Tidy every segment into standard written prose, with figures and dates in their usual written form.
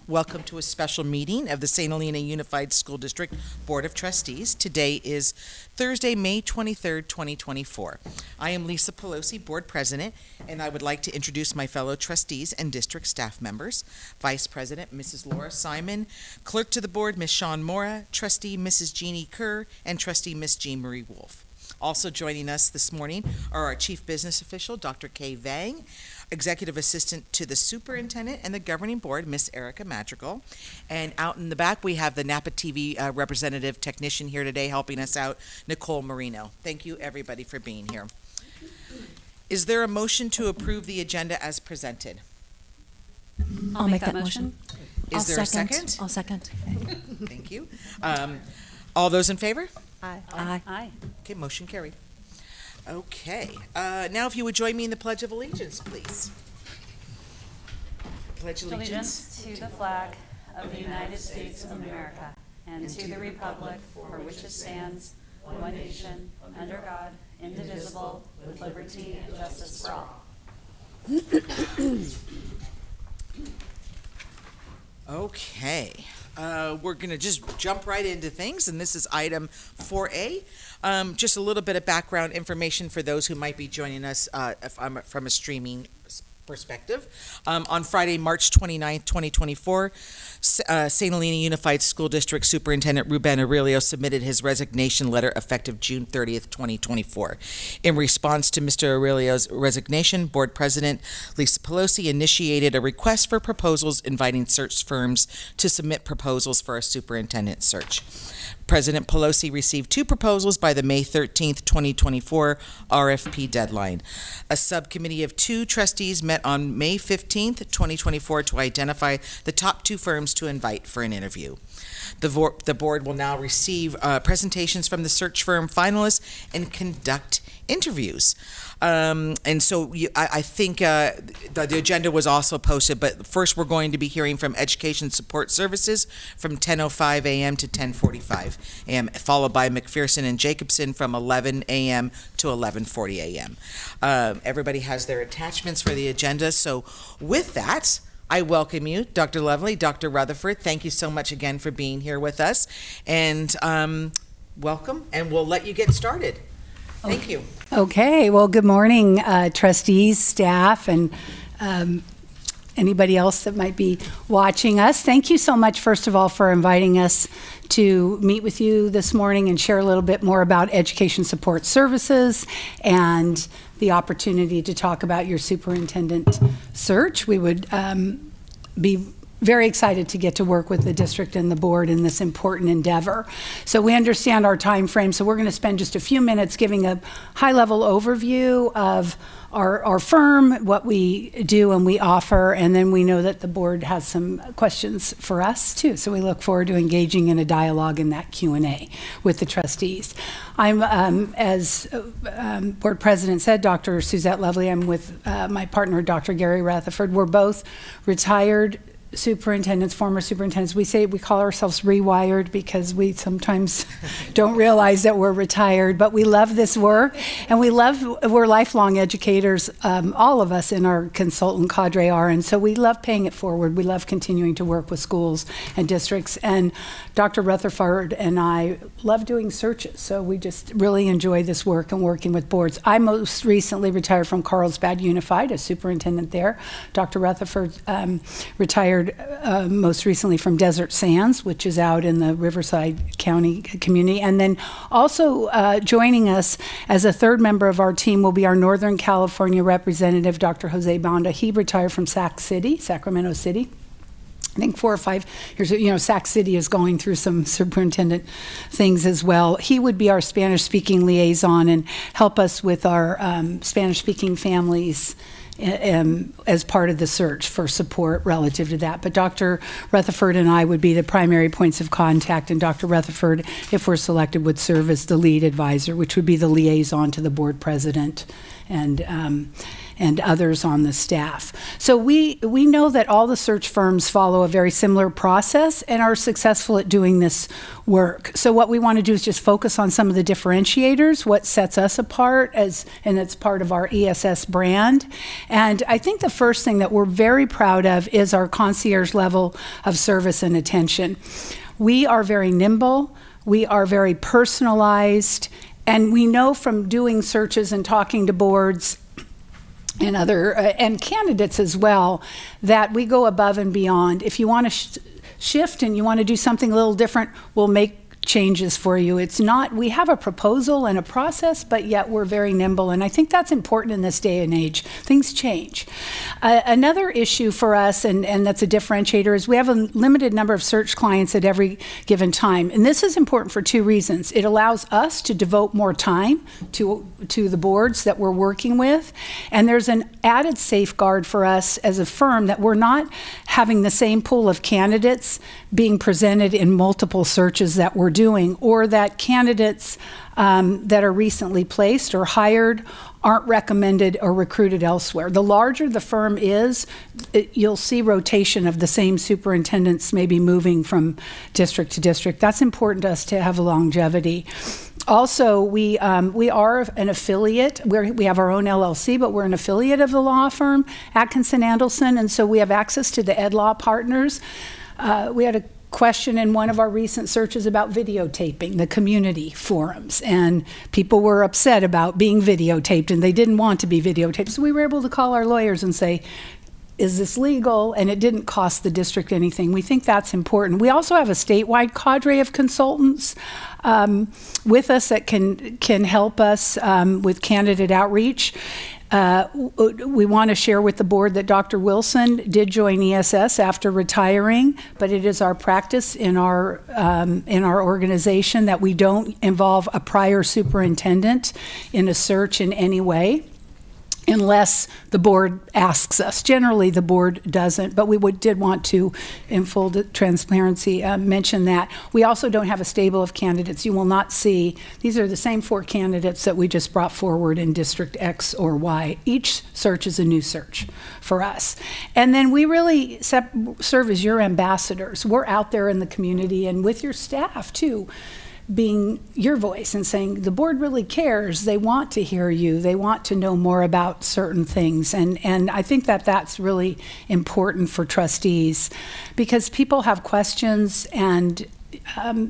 Welcome to a special meeting of the St. Helena Unified School District Board of Trustees. Today is Thursday, May 23rd, 2024. I am Lisa Pelosi, Board President, and I would like to introduce my fellow trustees and district staff members. Vice President, Mrs. Laura Simon, Clerk to the Board, Ms. Shawn Mora, Trustee, Mrs. Jeannie Kerr, and Trustee, Ms. Jean Marie Wolfe. Also joining us this morning are our Chief Business Official, Dr. Kay Vang, Executive Assistant to the Superintendent and the Governing Board, Miss Erica Madrigal. And out in the back, we have the Napa TV representative technician here today helping us out, Nicole Marino. Thank you, everybody, for being here. Is there a motion to approve the agenda as presented? I'll make that motion. Is there a second? I'll second. Thank you. All those in favor? Aye. Aye. Okay, motion carried. Okay, now if you would join me in the Pledge of Allegiance, please. Pledge allegiance. To the flag of the United States of America and to the republic for which it stands, one nation, under God, indivisible, with liberty and justice for all. Okay, we're going to just jump right into things, and this is item 4A. Just a little bit of background information for those who might be joining us from a streaming perspective. On Friday, March 29th, 2024, St. Helena Unified School District Superintendent Ruben Aurelio submitted his resignation letter effective June 30th, 2024. In response to Mr. Aurelio's resignation, Board President Lisa Pelosi initiated a request for proposals inviting search firms to submit proposals for a superintendent search. President Pelosi received 2 proposals by the May 13th, 2024 RFP deadline. A subcommittee of 2 trustees met on May 15th, 2024 to identify the top 2 firms to invite for an interview. The board will now receive presentations from the search firm finalists and conduct interviews. And so I think the agenda was also posted, but first we're going to be hearing from Education Support Services from 10:05 a.m. to 10:45 a.m., followed by McPherson and Jacobson from 11 a.m. to 11:40 a.m. Everybody has their attachments for the agenda, so with that, I welcome you, Dr. Lovely, Dr. Rutherford. Thank you so much again for being here with us, and welcome, and we'll let you get started. Thank you. Okay, well, good morning, trustees, staff, and anybody else that might be watching us. Thank you so much, first of all, for inviting us to meet with you this morning and share a little bit more about Education Support Services and the opportunity to talk about your superintendent search. We would be very excited to get to work with the district and the board in this important endeavor. So we understand our time frame, so we're going to spend just a few minutes giving a high-level overview of our firm, what we do and we offer, and then we know that the board has some questions for us too. So we look forward to engaging in a dialogue in that Q&A with the trustees. I'm, as board president said, Dr. Suzette Lovely. I'm with my partner, Dr. Gary Rutherford. We're both retired superintendents, former superintendents. We call ourselves rewired because we sometimes don't realize that we're retired, but we love this work, and we're lifelong educators, all of us in our consultant cadre are, and so we love paying it forward. We love continuing to work with schools and districts, and Dr. Rutherford and I love doing searches, so we just really enjoy this work and working with boards. I most recently retired from Carlsbad Unified as superintendent there. Dr. Rutherford retired most recently from Desert Sands, which is out in the Riverside County community. And then also joining us as a third member of our team will be our Northern California representative, Dr. Jose Banda. He retired from Sacramento City. I think 4 or 5 years, Sac City is going through some superintendent things as well. He would be our Spanish-speaking liaison and help us with our Spanish-speaking families as part of the search for support relative to that. But Dr. Rutherford and I would be the primary points of contact, and Dr. Rutherford, if we're selected, would serve as the lead advisor, which would be the liaison to the board president. And and others on the staff. So we know that all the search firms follow a very similar process and are successful at doing this work. So what we want to do is just focus on some of the differentiators, what sets us apart, and it's part of our ESS brand. And I think the first thing that we're very proud of is our concierge level of service and attention. We are very nimble, we are very personalized, and we know from doing searches and talking to boards and other and candidates as well that we go above and beyond. If you want to shift and you want to do something a little different, we'll make changes for you. It's not, we have a proposal and a process, but yet we're very nimble. And I think that's important in this day and age. Things change. Another issue for us, and that's a differentiator, is we have a limited number of search clients at every given time. And this is important for two reasons. It allows us to devote more time to the boards that we're working with. And there's an added safeguard for us as a firm that we're not having the same pool of candidates being presented in multiple searches that we're doing, or that candidates that are recently placed or hired aren't recommended or recruited elsewhere. The larger the firm is, you'll see rotation of the same superintendents maybe moving from district to district. That's important to us to have longevity. Also, we are an affiliate. We have our own LLC, but we're an affiliate of the law firm, Atkinson Andelson, and so we have access to the Ed Law partners. We had a question in one of our recent searches about videotaping the community forums, and people were upset about being videotaped and they didn't want to be videotaped. So we were able to call our lawyers and say, is this legal? And it didn't cost the district anything. We think that's important. We also have a statewide cadre of consultants with us that can help us with candidate outreach. We want to share with the board that Dr. Wilson did join ESS after retiring, but it is our practice in our organization that we don't involve a prior superintendent in a search in any way, unless the board asks us. Generally, the board doesn't, but we did want to, in full transparency, mention that. We also don't have a stable of candidates. You will not see, these are the same 4 candidates that we just brought forward in District X or Y. Each search is a new search for us. And then we really serve as your ambassadors. We're out there in the community and with your staff, too, being your voice and saying the board really cares. They want to hear you. They want to know more about certain things. And I think that that's really important for trustees, because people have questions and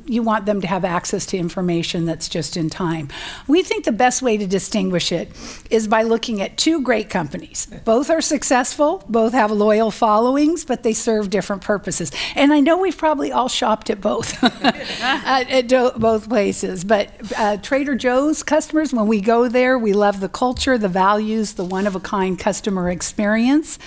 you want them to have access to information that's just in time. We think the best way to distinguish it is by looking at 2 great companies. Both are successful, both have loyal followings, but they serve different purposes. And I know we've probably all shopped at both, at both places. But Trader Joe's customers, when we go there, we love the culture, the values, the one-of-a-kind customer experience.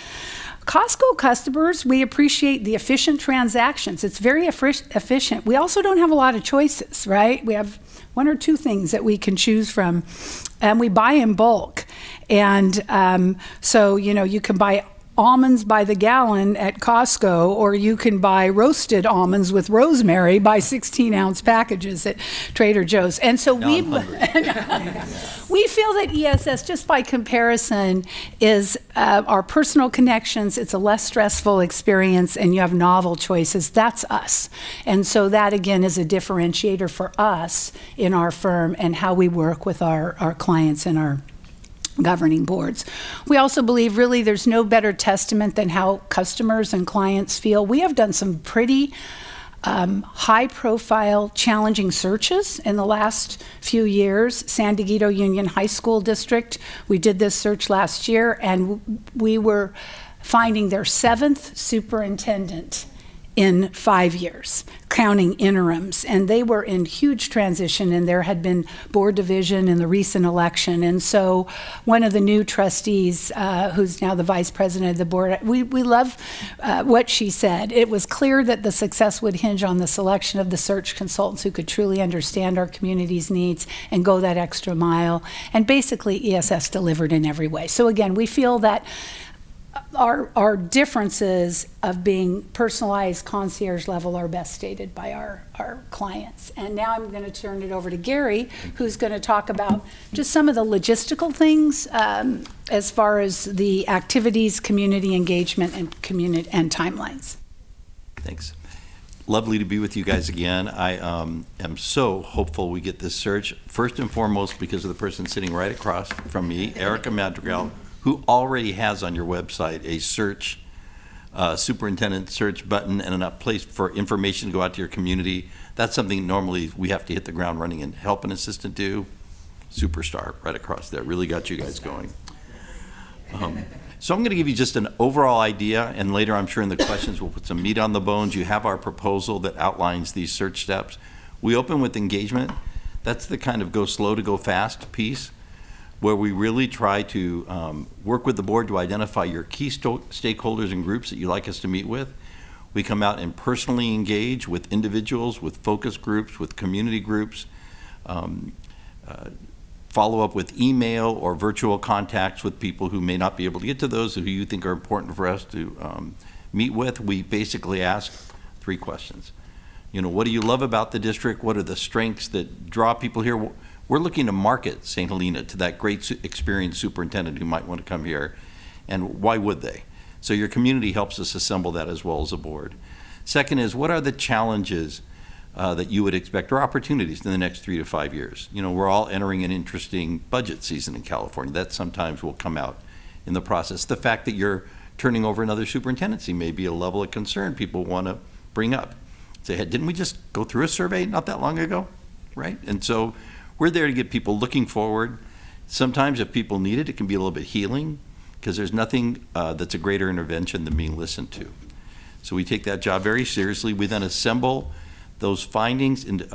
Costco customers, we appreciate the efficient transactions. It's very efficient. We also don't have a lot of choices, right? We have 1 or 2 things that we can choose from, and we buy in bulk. And so, you can buy almonds by the gallon at Costco, or you can buy roasted almonds with rosemary by 16-ounce packages at Trader Joe's. And so we feel that ESS, just by comparison, is our personal connections. It's a less stressful experience, and you have novel choices. That's us. And so that, again, is a differentiator for us in our firm and how we work with our clients and our governing boards. We also believe really there's no better testament than how customers and clients feel. We have done some pretty high-profile, challenging searches in the last few years. San Diego Union High School District, we did this search last year, and we were finding their 7th superintendent in 5 years, counting interims. And they were in huge transition, and there had been board division in the recent election. And so one of the new trustees, who's now the vice president of the board, we love what she said. It was clear that the success would hinge on the selection of the search consultants who could truly understand our community's needs and go that extra mile. And basically, ESS delivered in every way. So again, we feel that our differences of being personalized concierge level are best stated by our clients. And now I'm going to turn it over to Gary, who's going to talk about just some of the logistical things as far as the activities, community engagement, and timelines. Thanks. Lovely to be with you guys again. I am so hopeful we get this search, first and foremost because of the person sitting right across from me, Erica Madrigal, who already has on your website a search, superintendent search button and a place for information to go out to your community. That's something normally we have to hit the ground running and help an assistant do. Superstar right across there. Really got you guys going. So I'm going to give you just an overall idea, and later I'm sure in the questions we'll put some meat on the bones. You have our proposal that outlines these search steps. We open with engagement. That's the kind of go slow to go fast piece, where we really try to work with the board to identify your key stakeholders and groups that you'd like us to meet with. We come out and personally engage with individuals, with focus groups, with community groups, follow up with email or virtual contacts with people who may not be able to get to those who you think are important for us to meet with. We basically ask 3 questions. You know, what do you love about the district? What are the strengths that draw people here? We're looking to market St. Helena to that great experienced superintendent who might want to come here, and why would they? So your community helps us assemble that as well as a board. Second is, what are the challenges that you would expect or opportunities in the next 3 to 5 years? You know, we're all entering an interesting budget season in California. That sometimes will come out in the process. The fact that you're turning over another superintendency may be a level of concern people want to bring up. Say, hey, didn't we just go through a survey not that long ago, right? And so we're there to get people looking forward. Sometimes if people need it, it can be a little bit healing, because there's nothing that's a greater intervention than being listened to. So we take that job very seriously. We then assemble those findings into,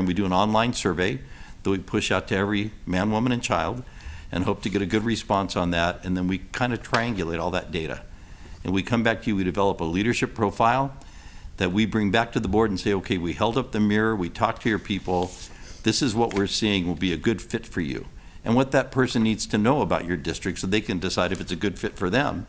we do an online survey that we push out to every man, woman, and child and hope to get a good response on that. And then we kind of triangulate all that data. And we come back to you, we develop a leadership profile that we bring back to the board and say, okay, we held up the mirror, we talked to your people, this is what we're seeing will be a good fit for you. And what that person needs to know about your district so they can decide if it's a good fit for them.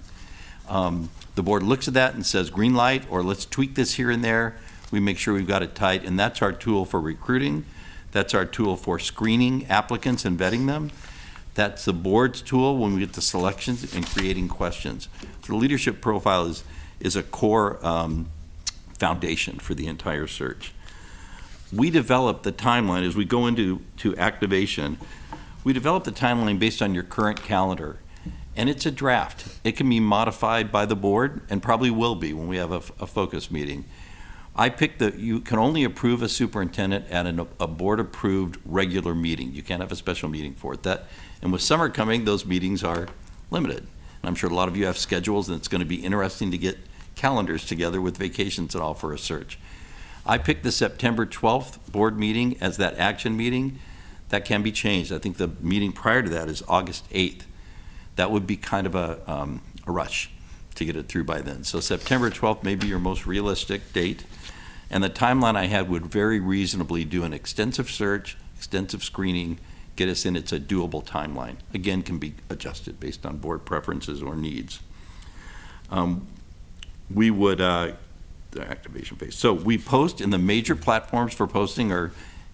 The board looks at that and says green light, or let's tweak this here and there. We make sure we've got it tight, and that's our tool for recruiting. That's our tool for screening applicants and vetting them. That's the board's tool when we get to selections and creating questions. So the leadership profile is a core foundation for the entire search. We develop the timeline as we go into activation. We develop the timeline based on your current calendar, and it's a draft. It can be modified by the board, and probably will be when we have a focus meeting. I picked you can only approve a superintendent at a board-approved regular meeting. You can't have a special meeting for it. And with summer coming, those meetings are limited. And I'm sure a lot of you have schedules, and it's going to be interesting to get calendars together with vacations and all for a search. I picked the September 12th board meeting as that action meeting. That can be changed. I think the meeting prior to that is August 8th. That would be kind of a rush to get it through by then. So September 12th may be your most realistic date. And the timeline I had would very reasonably do an extensive search, extensive screening, get us in. It's a doable timeline. Again, can be adjusted based on board preferences or needs. We would, the activation phase. So we post in the major platforms for posting are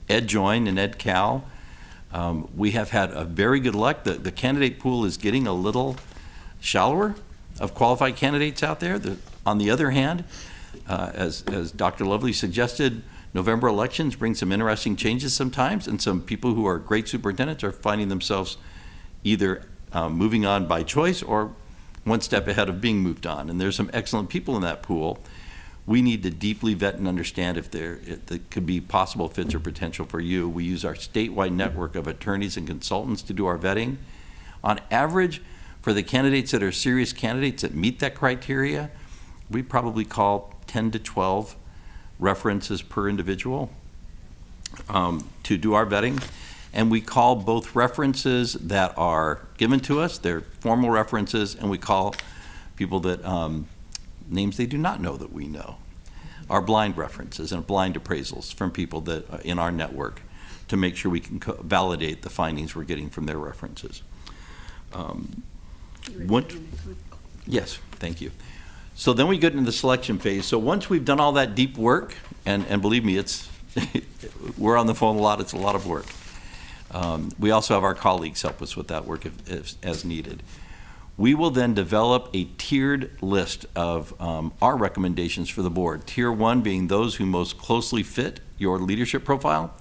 EdJoin and EdCal. We have had a very good luck. The candidate pool is getting a little shallower of qualified candidates out there. On the other hand, as Dr. Lovely suggested, November elections bring some interesting changes sometimes, and some people who are great superintendents are finding themselves either moving on by choice or one step ahead of being moved on. And there's some excellent people in that pool. We need to deeply vet and understand if there could be possible fits or potential for you. We use our statewide network of attorneys and consultants to do our vetting. On average, for the candidates that are serious candidates that meet that criteria, we probably call 10 to 12 references per individual to do our vetting. And we call both references that are given to us, they're formal references, and we call people that names they do not know that we know, are blind references and blind appraisals from people that in our network to make sure we can validate the findings we're getting from their references. Yes, thank you. So then we get into the selection phase. So once we've done all that deep work, and believe me, it's we're on the phone a lot, it's a lot of work. We also have our colleagues help us with that work if as needed. We will then develop a tiered list of our recommendations for the board. Tier 1 being those who most closely fit your leadership profile.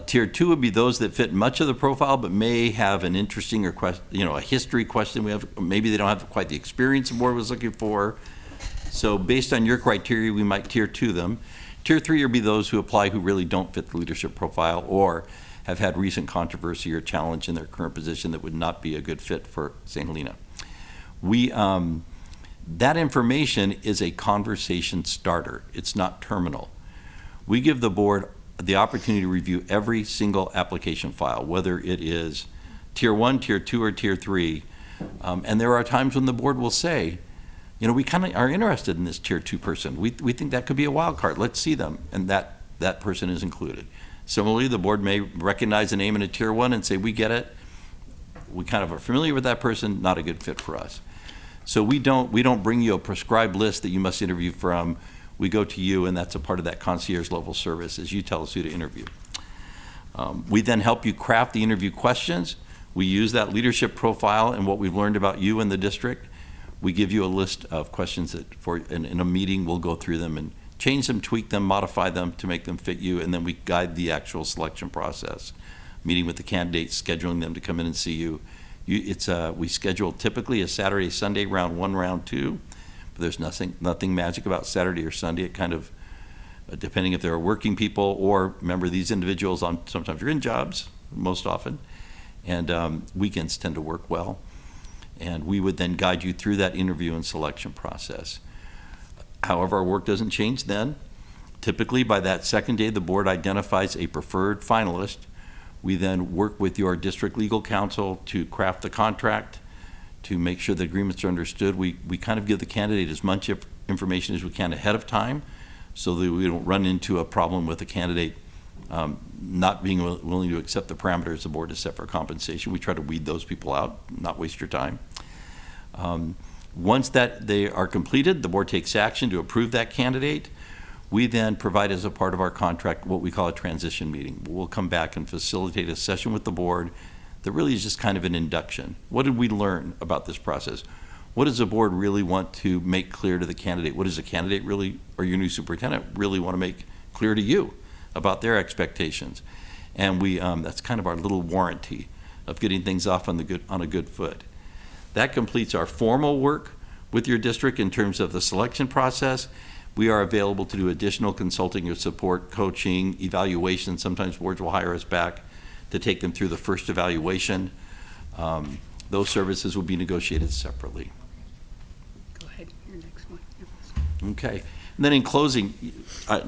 Tier 2 would be those that fit much of the profile but may have an interesting or a history question. Maybe they don't have quite the experience the board was looking for. So based on your criteria, we might tier 2 them. Tier 3 would be those who apply who really don't fit the leadership profile or have had recent controversy or challenge in their current position that would not be a good fit for St. Helena. That information is a conversation starter. It's not terminal. We give the board the opportunity to review every single application file, whether it is tier 1, tier 2, or tier 3. And there are times when the board will say, we kind of are interested in this tier 2 person. We think that could be a wild card. Let's see them. And that person is included. Similarly, the board may recognize a name in a tier 1 and say, we get it. We kind of are familiar with that person, not a good fit for us. So we don't bring you a prescribed list that you must interview from. We go to you, and that's a part of that concierge level service, is you tell us who to interview. We then help you craft the interview questions. We use that leadership profile and what we've learned about you and the district. We give you a list of questions that in a meeting we'll go through them and change them, tweak them, modify them to make them fit you, and then we guide the actual selection process, meeting with the candidates, scheduling them to come in and see you. We schedule typically a Saturday, Sunday, round 1, round 2. But there's nothing magic about Saturday or Sunday. It kind of, depending if there are working people or remember these individuals sometimes are in jobs, most often, and weekends tend to work well. And we would then guide you through that interview and selection process. However, our work doesn't change then. Typically, by that second day, the board identifies a preferred finalist. We then work with your district legal counsel to craft the contract, to make sure the agreements are understood. We kind of give the candidate as much information as we can ahead of time so that we don't run into a problem with the candidate not being willing to accept the parameters the board has set for compensation. We try to weed those people out, not waste your time. Once that they are completed, the board takes action to approve that candidate. We then provide as a part of our contract what we call a transition meeting. We'll come back and facilitate a session with the board that really is just kind of an induction. What did we learn about this process? What does the board really want to make clear to the candidate? What does the candidate really, or your new superintendent, really want to make clear to you about their expectations? And that's kind of our little warranty of getting things off on a good foot. That completes our formal work with your district in terms of the selection process. We are available to do additional consulting or support, coaching, evaluation. Sometimes boards will hire us back to take them through the first evaluation. Those services will be negotiated separately. Go ahead, your next one. Okay. And then in closing,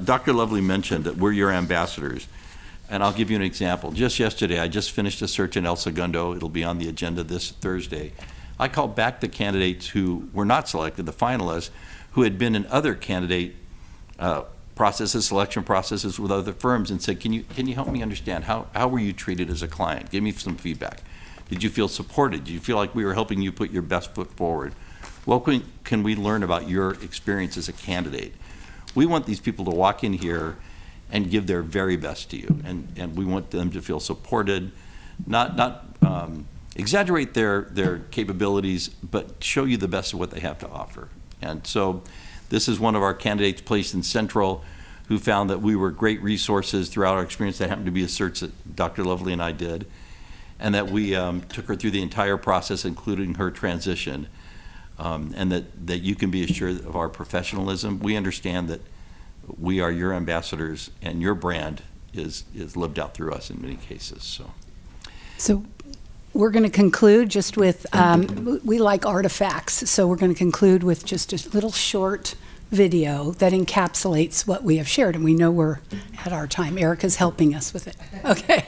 Dr. Lovely mentioned that we're your ambassadors. And I'll give you an example. Just yesterday, I just finished a search in El Segundo. It'll be on the agenda this Thursday. I called back the candidates who were not selected, the finalists, who had been in other candidate selection processes with other firms, and said, can you help me understand how were you treated as a client? Give me some feedback. Did you feel supported? Did you feel like we were helping you put your best foot forward? What can we learn about your experience as a candidate? We want these people to walk in here and give their very best to you, and we want them to feel supported, not exaggerate their capabilities, but show you the best of what they have to offer. And so this is one of our candidates placed in Central who found that we were great resources throughout our experience. That happened to be a search that Dr. Lovely and I did, and that we took her through the entire process, including her transition, and that you can be assured of our professionalism. We understand that we are your ambassadors, and your brand is lived out through us in many cases. So we're going to conclude just with, we like artifacts, so we're going to conclude with just a little short video that encapsulates what we have shared, and we know we're at our time. Erica's helping us with it. Okay.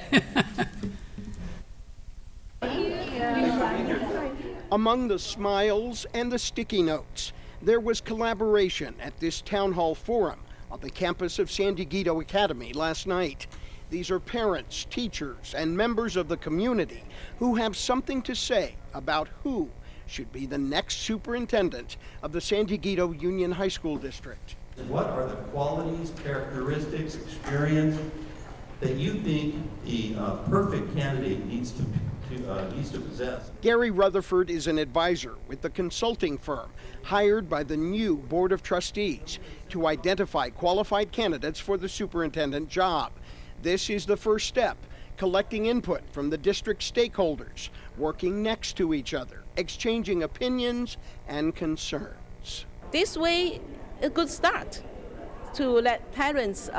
Among the smiles and the sticky notes, there was collaboration at this town hall forum on the campus of San Dieguito Academy last night. These are parents, teachers, and members of the community who have something to say about who should be the next superintendent of the San Diego Union High School District. What are the qualities, characteristics, experience that you think the perfect candidate needs to possess? Gary Rutherford is an advisor with the consulting firm hired by the new Board of Trustees to identify qualified candidates for the superintendent job. This is the first step, collecting input from the district stakeholders, working next to each other, exchanging opinions and concerns. This way, a good start to let parents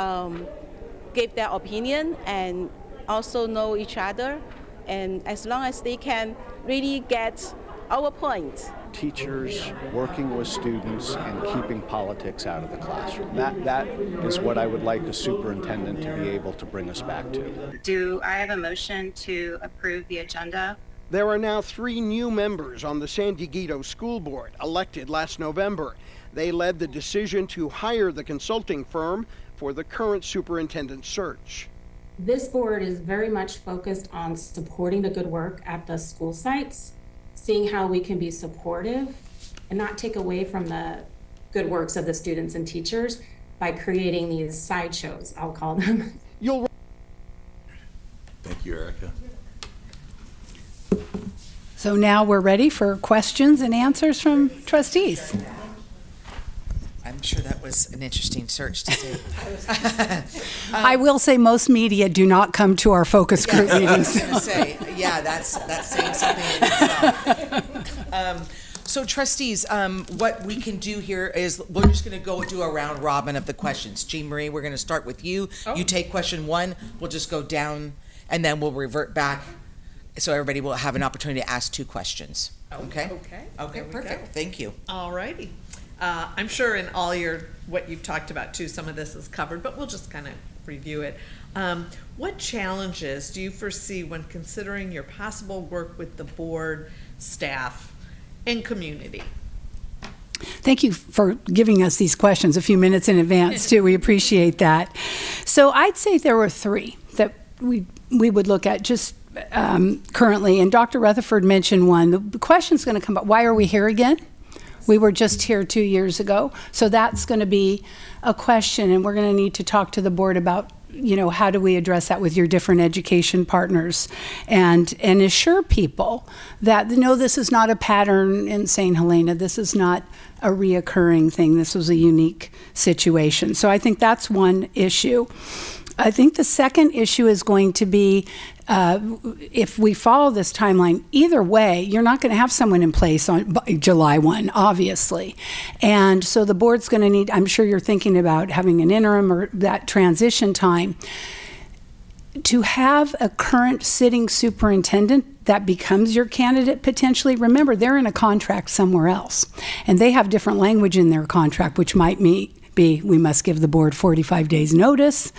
give their opinion and also know each other, and as long as they can really get our point. Teachers working with students and keeping politics out of the classroom. That is what I would like a superintendent to be able to bring us back to. Do I have a motion to approve the agenda? There are now 3 new members on the San Diego School Board, elected last November. They led the decision to hire the consulting firm for the current superintendent search. This board is very much focused on supporting the good work at the school sites, seeing how we can be supportive and not take away from the good works of the students and teachers by creating these sideshows, I'll call them. Thank you, Erica. So now we're ready for questions and answers from trustees. I'm sure that was an interesting search to see. I will say most media do not come to our focus group I was meetings. going to say, yeah, that's saying something in itself. So trustees, what we can do here is we're just going to go do a round robin of the questions. Jean Marie, we're going to start with you. You take question 1. We'll just go down, and then we'll revert back, so everybody will have an opportunity to ask 2 questions. Okay? Okay, perfect. Thank you. All righty. I'm sure in all what you've talked about too, some of this is covered, but we'll just kind of review it. What challenges do you foresee when considering your possible work with the board, staff, and community? Thank you for giving us these questions a few minutes in advance, too. We appreciate that. So I'd say there were 3 that we would look at just currently, and Dr. Rutherford mentioned one. The question's going to come up, why are we here again? We were just here 2 years ago, so that's going to be a question, and we're going to need to talk to the board about, how do we address that with your different education partners, and assure people that, no, this is not a pattern in St. Helena. This is not a reoccurring thing. This was a unique situation. So I think that's one issue. I think the second issue is going to be if we follow this timeline, either way, you're not going to have someone in place on July 1, obviously. And so the board's going to need, I'm sure you're thinking about having an interim or that transition time. To have a current sitting superintendent that becomes your candidate potentially, remember, they're in a contract somewhere else. And they have different language in their contract, which might be we must give the board 45 days notice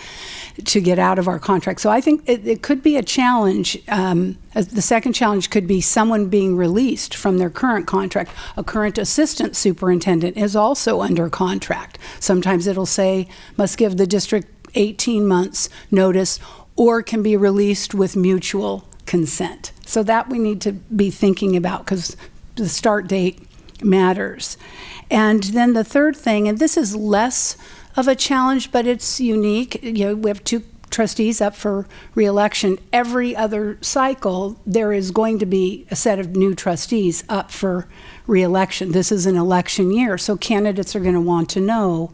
to get out of our contract. So I think it could be a challenge. The second challenge could be someone being released from their current contract. A current assistant superintendent is also under contract. Sometimes it'll say must give the district 18 months notice or can be released with mutual consent. So that we need to be thinking about because the start date matters. And then the third thing, and this is less of a challenge, but it's unique. We have 2 trustees up for re-election. Every other cycle, there is going to be a set of new trustees up for re-election. This is an election year, so candidates are going to want to know.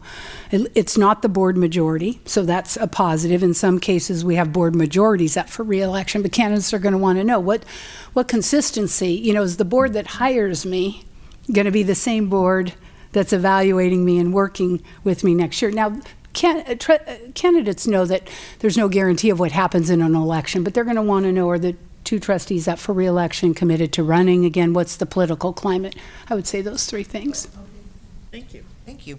It's not the board majority, so that's a positive. In some cases, we have board majorities up for re-election, but candidates are going to want to know what consistency, is the board that hires me going to be the same board that's evaluating me and working with me next year. Now, candidates know that there's no guarantee of what happens in an election, but they're going to want to know, are the 2 trustees up for re-election committed to running again? What's the political climate? I would say those 3 things. Thank you. Thank you.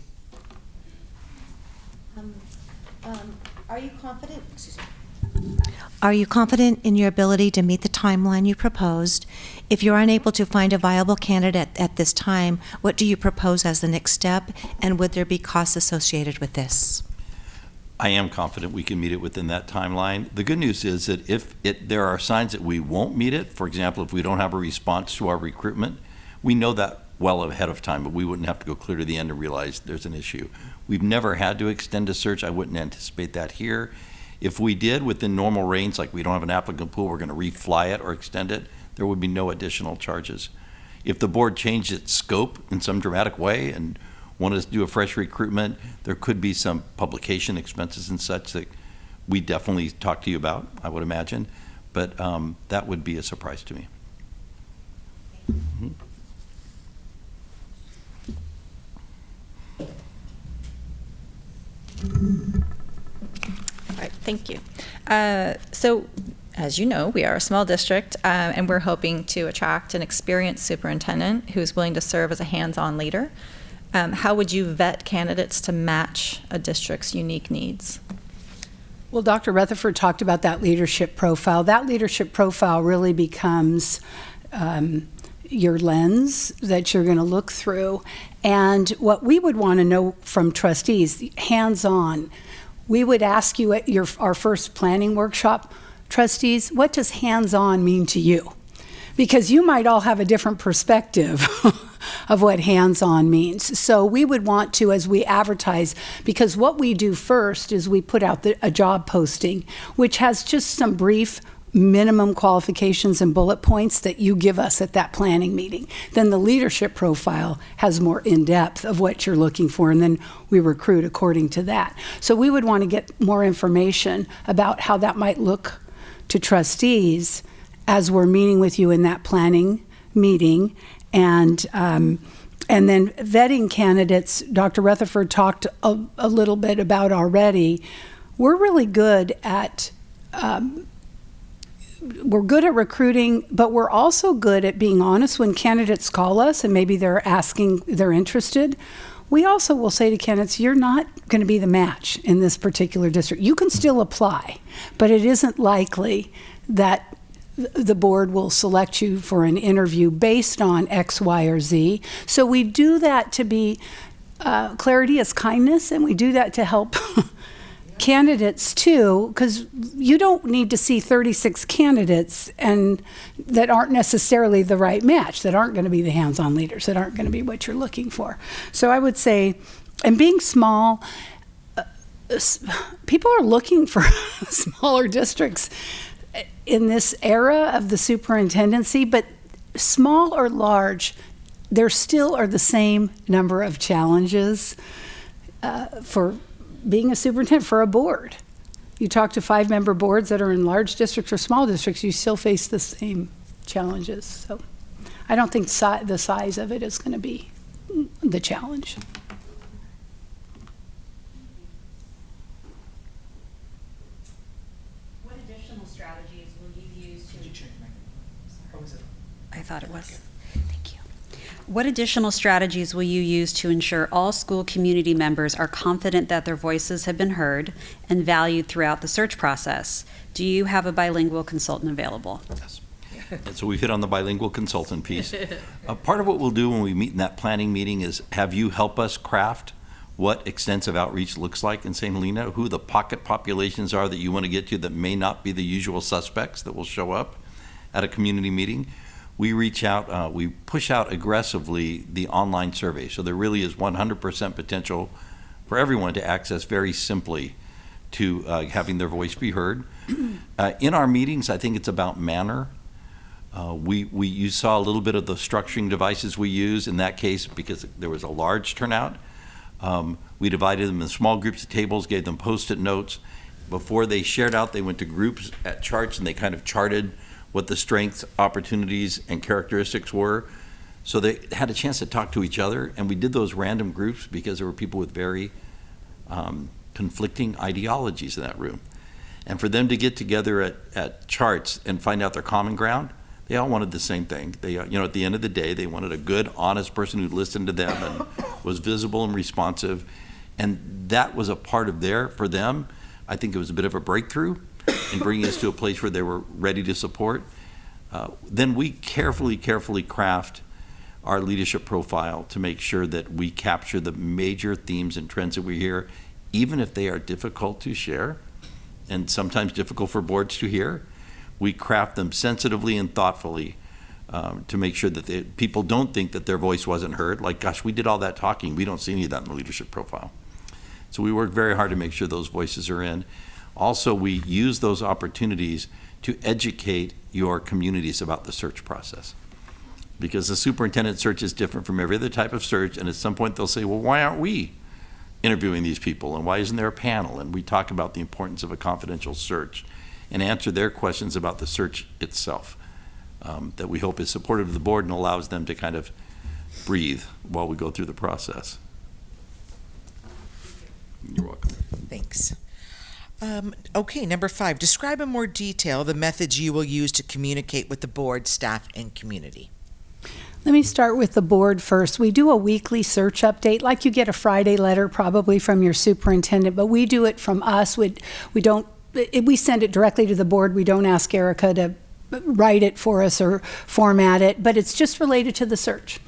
Are you confident? Are you confident in your ability to meet the timeline you proposed? If you're unable to find a viable candidate at this time, what do you propose as the next step, and would there be costs associated with this? I am confident we can meet it within that timeline. The good news is that if there are signs that we won't meet it, for example, if we don't have a response to our recruitment, We know that well ahead of time, but we wouldn't have to go clear to the end and realize there's an issue. We've never had to extend a search. I wouldn't anticipate that here. If we did within normal range, like we don't have an applicant pool, we're going to refly it or extend it, there would be no additional charges. If the board changed its scope in some dramatic way and wanted us to do a fresh recruitment, there could be some publication expenses and such that we definitely talk to you about, I would imagine. But that would be a surprise to me. Mhm. All right, thank you. So, as you know, we are a small district, and we're hoping to attract an experienced superintendent who's willing to serve as a hands-on leader. How would you vet candidates to match a district's unique needs? Well, Dr. Rutherford talked about that leadership profile. That leadership profile really becomes your lens that you're going to look through. And what we would want to know from trustees, hands-on, we would ask you at our first planning workshop, trustees, what does hands-on mean to you? Because you might all have a different perspective of what hands-on means. So we would want to, as we advertise, because what we do first is we put out a job posting, which has just some brief minimum qualifications and bullet points that you give us at that planning meeting. Then the leadership profile has more in-depth of what you're looking for, and then we recruit according to that. So we would want to get more information about how that might look to trustees as we're meeting with you in that planning meeting. And then vetting candidates, Dr. Rutherford talked a little bit about already. We're really good at recruiting, but we're also good at being honest when candidates call us and maybe they're interested. We also will say to candidates, you're not going to be the match in this particular district. You can still apply, but it isn't likely that the board will select you for an interview based on X, Y, or Z. So we do that to be, clarity is kindness, and we do that to help candidates too, because you don't need to see 36 candidates and that aren't necessarily the right match, that aren't going to be the hands-on leaders, that aren't going to be what you're looking for. So I would say, and being small, people are looking for smaller districts in this era of the superintendency, but small or large, there still are the same number of challenges for being a superintendent, for a board. You talk to 5-member boards that are in large districts or small districts, you still face the same challenges. So I don't think the size of it is going to be the challenge. What additional strategies will you use to... I thought it was. Thank you. What additional strategies will you use to ensure all school community members are confident that their voices have been heard and valued throughout the search process? Do you have a bilingual consultant available? Yes. And so we've hit on the bilingual consultant piece. Part of what we'll do when we meet in that planning meeting is have you help us craft what extensive outreach looks like in St. Helena, who the pocket populations are that you want to get to that may not be the usual suspects that will show up at a community meeting. We reach out, we push out aggressively the online survey. So there really is 100% potential for everyone to access very simply to having their voice be heard. In our meetings, I think it's about manner. You saw a little bit of the structuring devices we use in that case because there was a large turnout. We divided them in small groups of tables, gave them Post-it notes. Before they shared out, they went to groups at charts and they kind of charted what the strengths, opportunities, and characteristics were. So they had a chance to talk to each other, and we did those random groups because there were people with very conflicting ideologies in that room. And for them to get together at charts and find out their common ground, they all wanted the same thing. They, at the end of the day, they wanted a good, honest person who listened to them and was visible and responsive. And that was a part of for them, I think it was a bit of a breakthrough in bringing us to a place where they were ready to support. Then we carefully craft our leadership profile to make sure that we capture the major themes and trends that we hear, even if they are difficult to share and sometimes difficult for boards to hear. We craft them sensitively and thoughtfully to make sure that people don't think that their voice wasn't heard. Like, gosh, we did all that talking. We don't see any of that in the leadership profile. So we work very hard to make sure those voices are in. Also, we use those opportunities to educate your communities about the search process. Because the superintendent search is different from every other type of search, and at some point they'll say, well, why aren't we interviewing these people, and why isn't there a panel? And we talk about the importance of a confidential search and answer their questions about the search itself, that we hope is supportive of the board and allows them to kind of breathe while we go through the process. You're welcome. Thanks. Okay, number 5, describe in more detail the methods you will use to communicate with the board, staff, and community. Let me start with the board first. We do a weekly search update, like you get a Friday letter probably from your superintendent, but we do it from us. We send it directly to the board. We don't ask Erica to write it for us or format it, but it's just related to the search.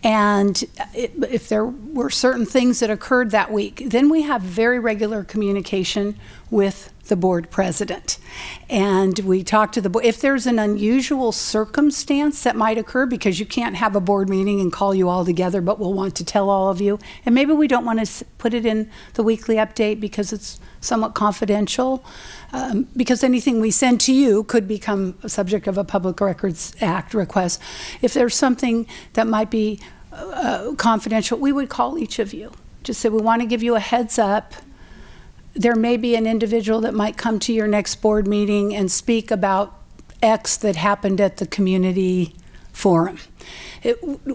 And if there were certain things that occurred that week, then we have very regular communication with the board president. And we talk to the board. If there's an unusual circumstance that might occur, because you can't have a board meeting and call you all together, but we'll want to tell all of you. And maybe we don't want to put it in the weekly update because it's somewhat confidential, because anything we send to you could become a subject of a Public Records Act request. If there's something that might be confidential, we would call each of you. Just say, we want to give you a heads up. There may be an individual that might come to your next board meeting and speak about X that happened at the community forum.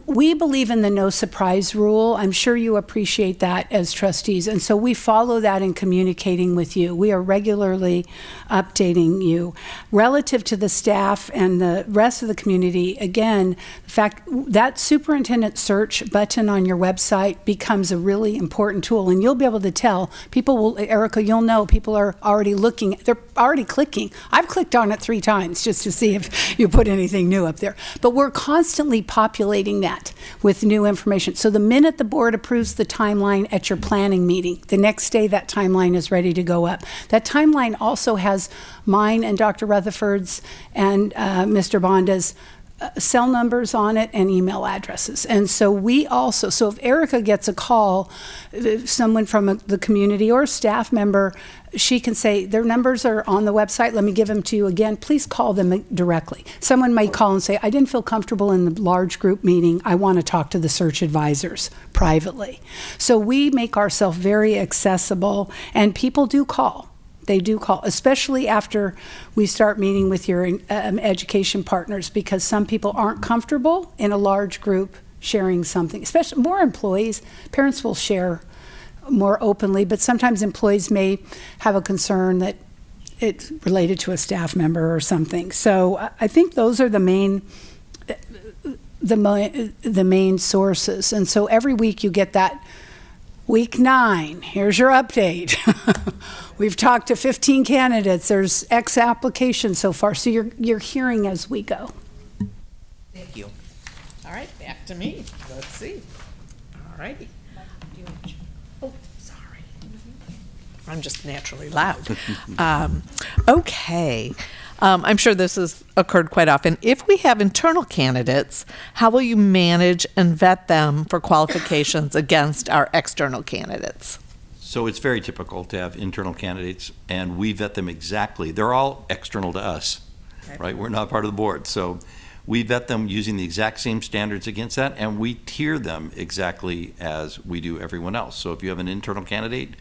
We believe in the no surprise rule. I'm sure you appreciate that as trustees. And so we follow that in communicating with you. We are regularly updating you. Relative to the staff and the rest of the community, again, the fact that superintendent search button on your website becomes a really important tool. And you'll be able to tell people will, Erica, you'll know people are already looking, they're already clicking. I've clicked on it 3 times just to see if you put anything new up there. But we're constantly populating that with new information. So the minute the board approves the timeline at your planning meeting, the next day that timeline is ready to go up. That timeline also has mine and Dr. Rutherford's and Mr. Bonda's cell numbers on it and email addresses. And so we also, so if Erica gets a call, someone from the community or a staff member, she can say, their numbers are on the website, let me give them to you again, please call them directly. Someone might call and say, I didn't feel comfortable in the large group meeting, I want to talk to the search advisors privately. So we make ourselves very accessible, and people do call. They do call, especially after we start meeting with your education partners, because some people aren't comfortable in a large group sharing something, especially more employees. Parents will share more openly, but sometimes employees may have a concern that it's related to a staff member or something. So I think those are the main sources. And so every week you get that. Week 9, here's your update. We've talked to 15 candidates. There's X applications so far. So you're hearing as we go. Thank you. All right, back to me. Let's see. All righty. Oh, sorry. I'm just naturally loud. Okay. I'm sure this has occurred quite often. If we have internal candidates, how will you manage and vet them for qualifications against our external candidates? So it's very typical to have internal candidates, and we vet them exactly. They're all external to us, right? We're not part of the board. So we vet them using the exact same standards against that, and we tier them exactly as we do everyone else. So if you have an internal candidate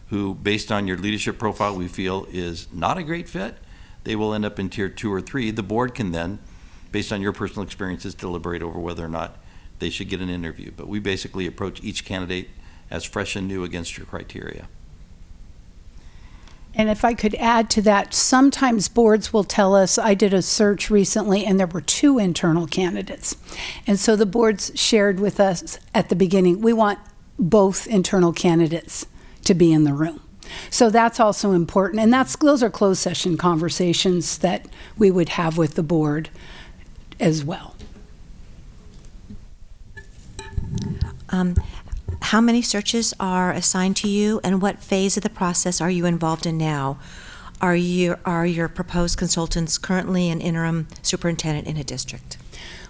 who, based on your leadership profile, we feel is not a great fit, they will end up in tier 2 or 3. The board can then, based on your personal experiences, deliberate over whether or not they should get an interview. But we basically approach each candidate as fresh and new against your criteria. And if I could add to that, sometimes boards will tell us, I did a search recently and there were 2 internal candidates. And so the boards shared with us at the beginning, we want both internal candidates to be in the room. So that's also important, and those are closed session conversations that we would have with the board as well. How many searches are assigned to you, and what phase of the process are you involved in now? Are your proposed consultants currently an interim superintendent in a district?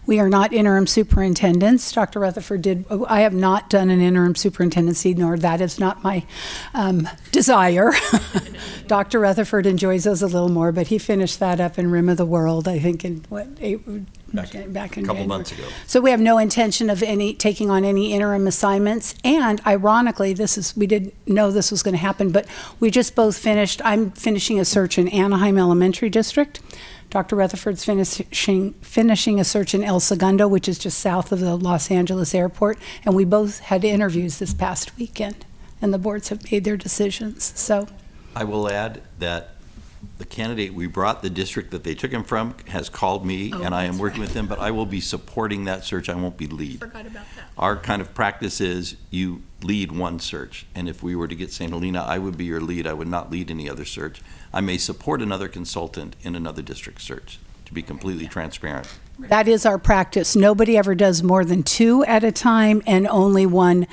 We are not interim superintendents. Dr. Rutherford did. I have not done an interim superintendency, nor that is not my desire. Dr. Rutherford enjoys those a little more, but he finished that up in Rim of the World, I think, in back in a couple January. months ago. So we have no intention of taking on any interim assignments. And ironically, we didn't know this was going to happen, but we just both finished. I'm finishing a search in Anaheim Elementary District. Dr. Rutherford's finishing a search in El Segundo, which is just south of the Los Angeles airport. And we both had interviews this past weekend, and the boards have made their decisions. So I will add that the candidate we brought, the district that they took him from, has called me, and I am working with them, but I will be supporting that search. I won't be lead. Forgot about that. Our kind of practice is you lead one search, and if we were to get St. Helena, I would be your lead. I would not lead any other search. I may support another consultant in another district search, to be completely transparent. that is our practice. Nobody ever does more than 2 at a time, and only one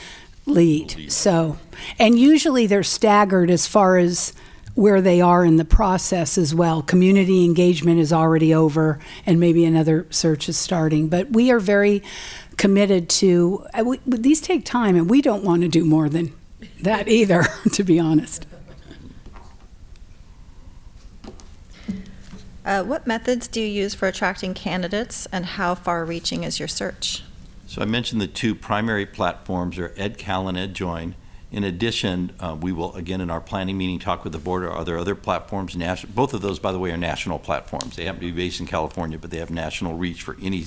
lead. So, and usually they're staggered as far as where they are in the process as well. Community engagement is already over, and maybe another search is starting. But we are very committed to, these take time, and we don't want to do more than that either, to be honest. What methods do you use for attracting candidates, and how far-reaching is your search? So I mentioned the 2 primary platforms are EdCal and EdJoin. In addition, we will, again, in our planning meeting, talk with the board. Are there other platforms? Both of those, by the way, are national platforms. They happen to be based in California, but they have national reach for any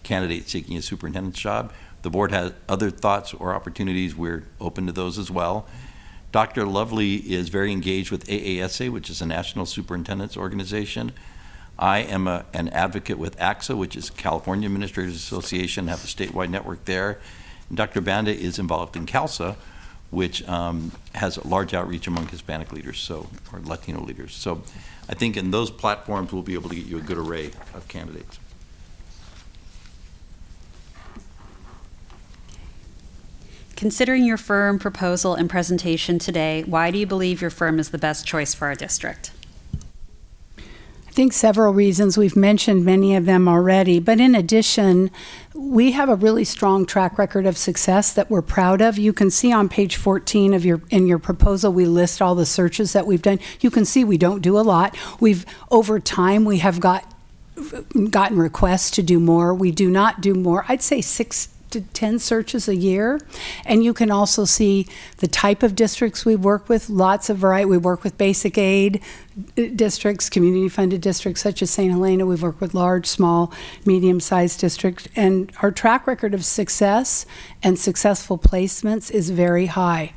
candidate seeking a superintendent's job. The board has other thoughts or opportunities. We're open to those as well. Dr. Lovely is very engaged with AASA, which is a national superintendent's organization. I am an advocate with AXA, which is California Administrators Association, have a statewide network there. And Dr. Banda is involved in CALSA, which has a large outreach among Hispanic leaders, or Latino leaders. So I think in those platforms, we'll be able to get you a good array of candidates. Considering your firm proposal and presentation today, why do you believe your firm is the best choice for our district? I think several reasons. We've mentioned many of them already, but in addition, we have a really strong track record of success that we're proud of. You can see on page 14 of in your proposal, we list all the searches that we've done. You can see we don't do a lot. Over time, we have gotten requests to do more. We do not do more. I'd say 6 to 10 searches a year. And you can also see the type of districts we work with, lots of variety. We work with basic aid districts, community funded districts such as St. Helena. We've worked with large, small, medium-sized districts. And our track record of success and successful placements is very high.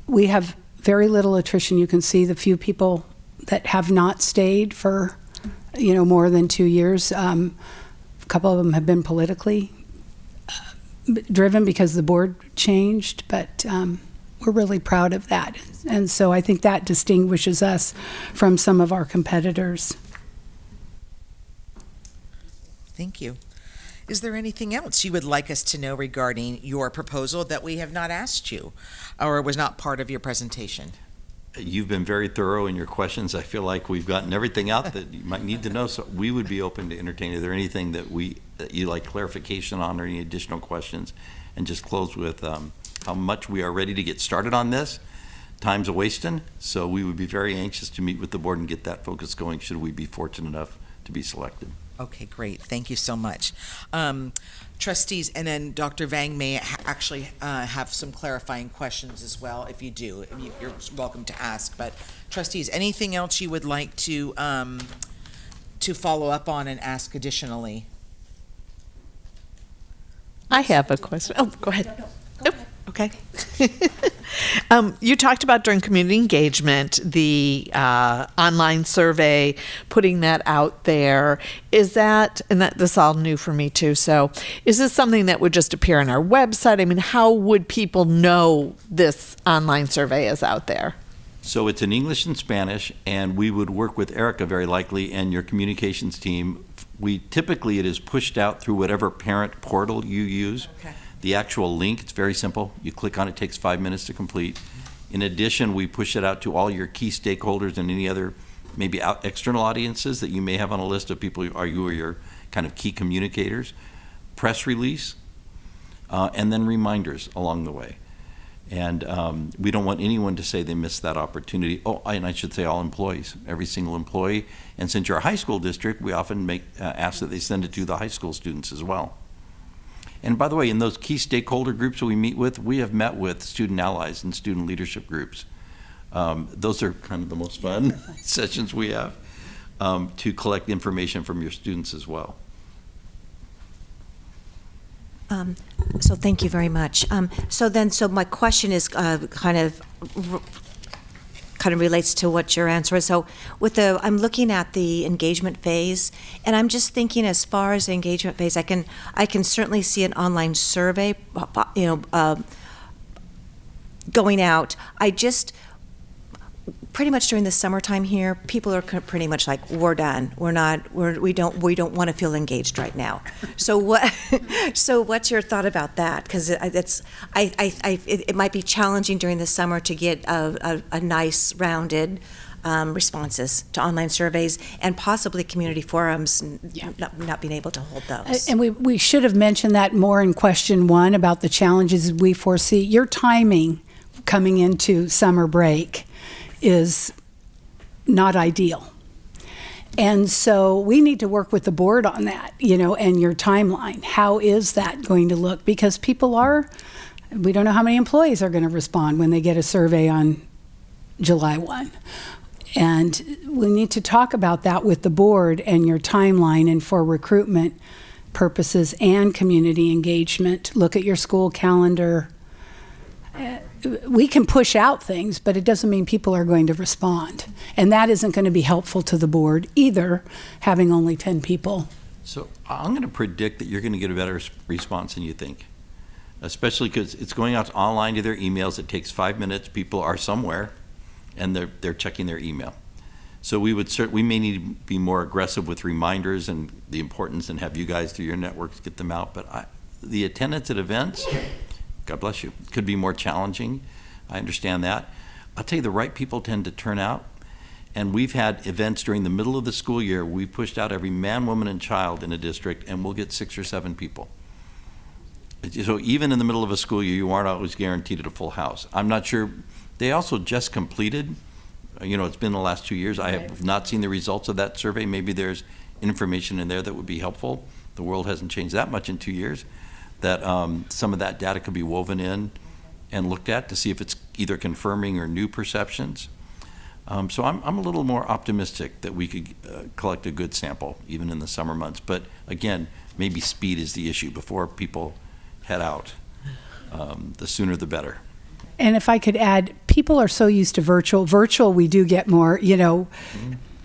We have very little attrition. You can see the few people that have not stayed for, more than 2 years. A couple of them have been politically driven because the board changed, but we're really proud of that. And so I think that distinguishes us from some of our competitors. Thank you. Is there anything else you would like us to know regarding your proposal that we have not asked you or was not part of your presentation? You've been very thorough in your questions. I feel like we've gotten everything out that you might need to know, so we would be open to entertaining. Is there anything that you like clarification on, or any additional questions? And just close with how much we are ready to get started on this. Time's a-wasting, so we would be very anxious to meet with the board and get that focus going should we be fortunate enough to be selected. Okay, great. Thank you so much. Trustees, and then Dr. Vang may actually have some clarifying questions as well. If you do, you're welcome to ask. But trustees, anything else you would like to follow up on and ask additionally? I have a question. Oh, go ahead. Nope. Okay. You talked about during community engagement, the online survey, putting that out there. Is that, and this is all new for me too, so is this something that would just appear on our website? I mean, how would people know this online survey is out there? So it's in English and Spanish, and we would work with Erica very likely and your communications team. Typically it is pushed out through whatever parent portal you use. Okay. The actual link, it's very simple. You click on it, takes 5 minutes to complete. In addition, we push it out to all your key stakeholders and any other maybe external audiences that you may have on a list of people you or your kind of key communicators, press release, and then reminders along the way. And we don't want anyone to say they missed that opportunity. Oh, and I should say all employees, every single employee. And since you're a high school district, we often ask that they send it to the high school students as well. And by the way, in those key stakeholder groups that we meet with, we have met with student allies and student leadership groups. Those are kind of the most fun sessions we have to collect information from your students as well. So thank you very much. So my question is kind of relates to what your answer is. So I'm looking at the engagement phase, and I'm just thinking as far as the engagement phase, I can certainly see an online survey, going out. Pretty much during the summertime here, people are pretty much like, we're done. We don't want to feel engaged right now. So what's your thought about that? Because it might be challenging during the summer to get a nice rounded responses to online surveys, and possibly community forums not being able to hold those. And we should have mentioned that more in question 1 about the challenges we foresee. Your timing coming into summer break is not ideal. And so we need to work with the board on that, and your timeline. How is that going to look? Because we don't know how many employees are going to respond when they get a survey on July 1. And we need to talk about that with the board and your timeline, and for recruitment purposes and community engagement. Look at your school calendar. We can push out things, but it doesn't mean people are going to respond. And that isn't going to be helpful to the board either, having only 10 people. So I'm going to predict that you're going to get a better response than you think, especially because it's going out online to their emails. It takes 5 minutes. People are somewhere, and they're checking their email. So we may need to be more aggressive with reminders and the importance, and have you guys through your networks get them out. But the attendance at events, God bless you, could be more challenging. I understand that. I'll tell you, the right people tend to turn out. And we've had events during the middle of the school year. We've pushed out every man, woman, and child in a district, and we'll get 6 or 7 people. So even in the middle of a school year, you aren't always guaranteed at a full house. I'm not sure. They also just completed, it's been the last 2 years. I have not seen the results of that survey. Maybe there's information in there that would be helpful. The world hasn't changed that much in 2 years. That some of that data could be woven in and looked at to see if it's either confirming or new perceptions. So I'm a little more optimistic that we could collect a good sample even in the summer months. But again, maybe speed is the issue before people head out. The sooner the better. And if I could add, people are so used to virtual. Virtual, we do get more,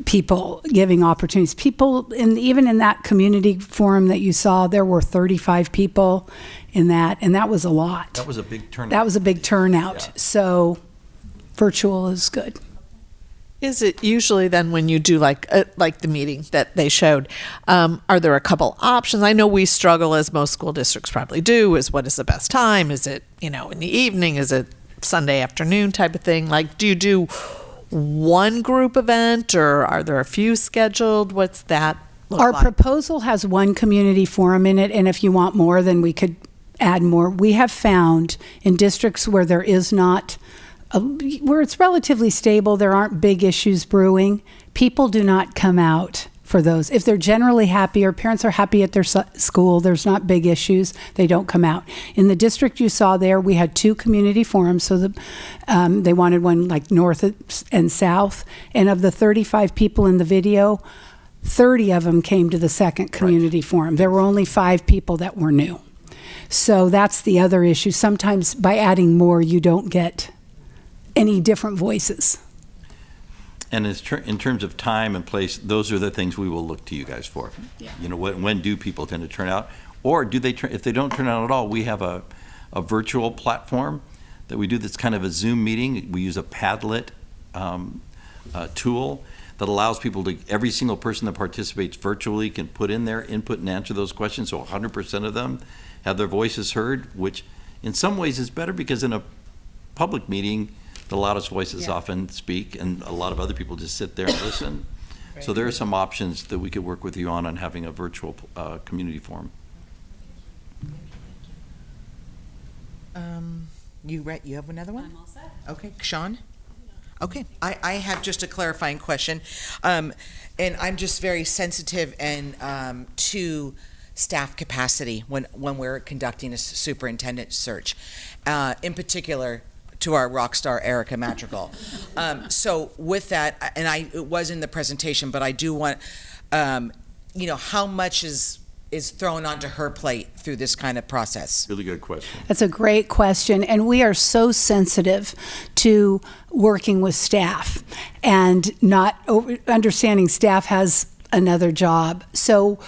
people giving opportunities. People, even in that community forum that you saw, there were 35 people in that, and that was a lot. That was a big turnout. That was a big turnout. Yeah. So virtual is good. Is it usually then when you do like the meeting that they showed, are there a couple options? I know we struggle, as most school districts probably do, is what is the best time? Is it, in the evening? Is it Sunday afternoon type of thing? Like, do you do one group event, or are there a few scheduled? What's that look Our like? proposal has one community forum in it, and if you want more, then we could add more. We have found in districts where there is not, where it's relatively stable, there aren't big issues brewing, people do not come out for those. If they're generally happy, or parents are happy at their school, there's not big issues, they don't come out. In the district you saw there, we had 2 community forums, so they wanted one like north and south, and of the 35 people in the video, 30 of them came to the second community forum. There were only 5 people that were new. So that's the other issue. Sometimes by adding more, you don't get any different voices. And in terms of time and place, those are the things we will look to you guys for. Yeah. When do people tend to turn out? Or do they if they don't turn out at all, we have a virtual platform that we do that's kind of a Zoom meeting. We use a Padlet tool that allows people to, every single person that participates virtually can put in their input and answer those questions. So 100% of them have their voices heard, which in some ways is better, because in a public meeting, the loudest voices often speak, and a lot of other people just sit there and listen. So there are some options that we could work with you on having a virtual community forum. You have another one? I'm all set. Okay, Sean? Okay, I have just a clarifying question. And I'm just very sensitive and to staff capacity when we're conducting a superintendent search. In particular, to our rock star Erica Madrigal. So with that, and it was in the presentation, but I do want, how much is thrown onto her plate through this kind of process? Really good question. That's a great question, and we are so sensitive to working with staff and not understanding staff has another job. So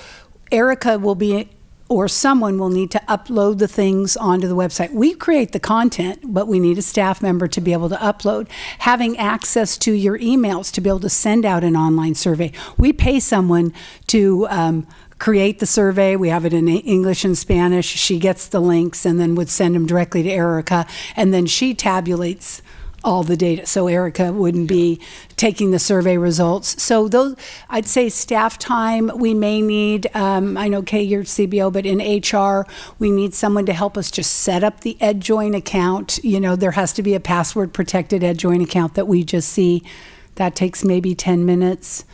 Erica will be, or someone will need to upload the things onto the website. We create the content, but we need a staff member to be able to upload. Having access to your emails to be able to send out an online survey. We pay someone to create the survey. We have it in English and Spanish. She gets the links and then would send them directly to Erica, and then she tabulates all the data. So Erica wouldn't be taking the survey results. So those, I'd say staff time, we may need, I know Kay, you're CBO, but in HR, we need someone to help us just set up the EdJoin account. There has to be a password protected EdJoin account that we just see. That takes maybe 10 minutes.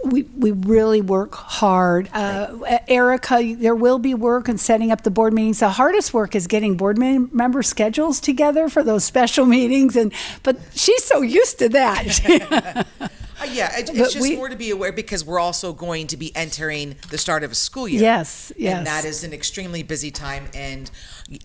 We really work hard. Erica, there will be work in setting up the board meetings. The hardest work is getting board member schedules together for those special meetings, but she's so used to that. It's just more to be aware because we're also going to be entering the start of a school year. Yes. And that is an extremely busy time. And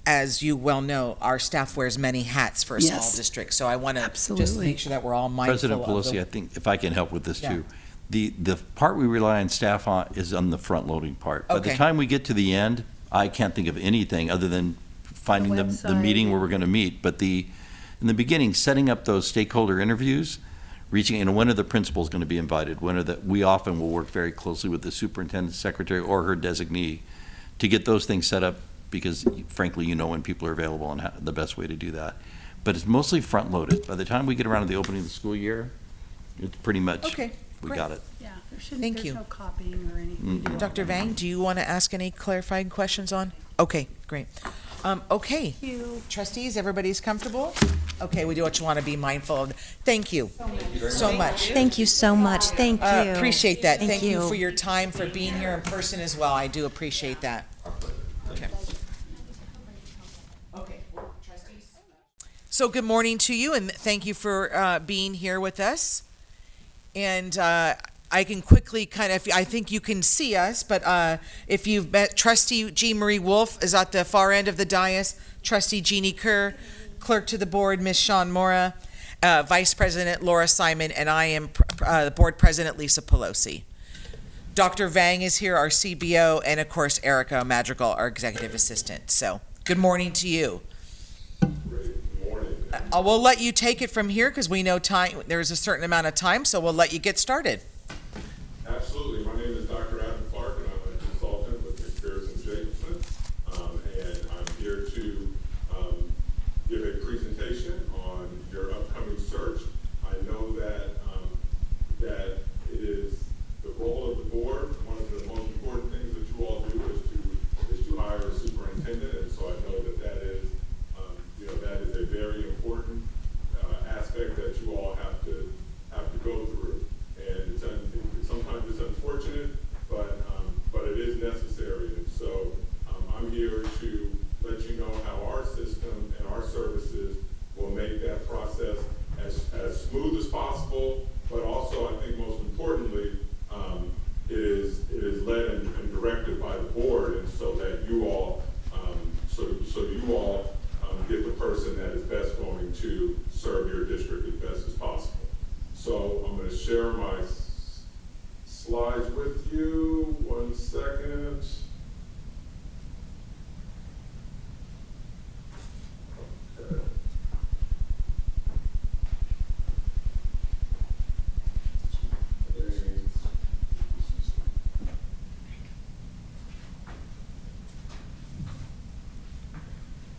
as you well know, our staff wears many hats for a small district. So I want to just make sure that we're all mindful President Pelosi, I think if I can help with this too. The part we rely on staff on is on the front loading part. By the time we get to the end, I can't think of anything other than finding the meeting where we're going to meet. But in the beginning, setting up those stakeholder interviews, reaching, when are the principals going to be invited? We often will work very closely with the superintendent secretary or her designee to get those things set up because frankly, when people are available and the best way to do that. But it's mostly front loaded. By the time we get around to the opening of the school year, it's pretty much we got it. Yeah, Thank you. No copying or anything. Dr. Vang, do you want to ask any clarifying questions on? Okay, great. Okay. Thank you. Trustees, everybody's comfortable? Okay, we do what you want to be mindful of. Thank you so much. Thank you so much. Thank you. Appreciate that. Thank you you for your time, for being here in person as well. I do appreciate that. Okay. Trustees. So good morning to you, and thank you for being here with us. And I can quickly I think you can see us, but if you've met Trustee Jean Marie Wolf is at the far end of the dais, Trustee Jeannie Kerr, Clerk to the Board, Ms. Sean Mora, Vice President Laura Simon, and I am the Board President Lisa Pelosi. Dr. Vang is here, our CBO, and of course Erica Madrigal, our Executive Assistant. So good morning to you. We'll let you take it from here because we know there's a certain amount of time, so we'll let you get started. Absolutely. My name is Dr. Adam Clark, and I'm a consultant with McPherson Jacobson, and I'm here to give a presentation on your upcoming search. I know that that it is the role of the board. One of the most important things that you all do is to hire a superintendent, and so I know that is that is a very important aspect that you all have to go through. And sometimes it's unfortunate, but it is necessary. And so I'm here to let you know how our system and our services will make that process as smooth as possible. But also, I think most importantly, it is led and directed by the board, and so that you all get the person that is best going to serve your district as best as possible. So I'm going to share my slides with you. 1 second. Okay.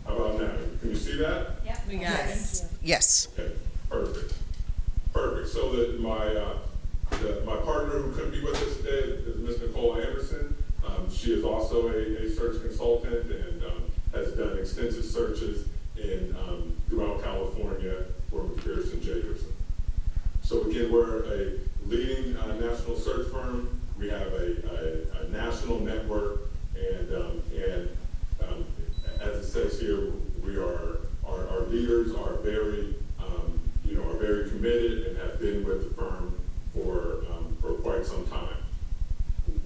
How about now? Can you see that? Yep, we got it. Yes. Okay, perfect. So that My partner who couldn't be with us today is Ms. Nicole Anderson. She is also a search consultant and has done extensive searches throughout California for McPherson Jacobson. So again, we're a leading national search firm. We have a national network, and as it says here, our leaders are very are very committed and have been with the firm for quite some time.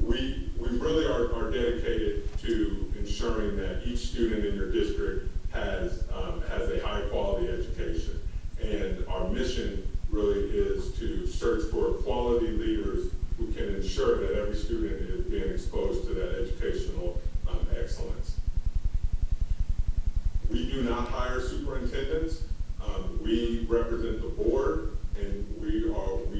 We really are dedicated to ensuring that each student in your district has a high quality education, and our mission really is to search for quality leaders who can ensure that every student is being exposed to that educational excellence. We do not hire superintendents. We represent the board, and we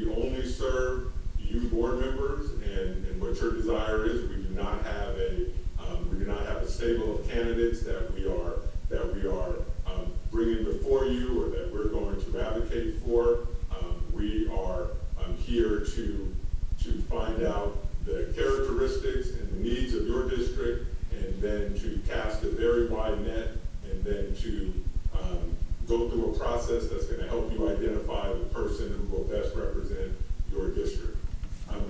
only serve you board members, and what your desire is. We do not have a stable of candidates that we are bringing before you or that we're going to advocate for. We are here to find out the characteristics and the needs of your district, and then to cast a very wide net, and then to go through a process that's going to help you identify the person who will best represent your district.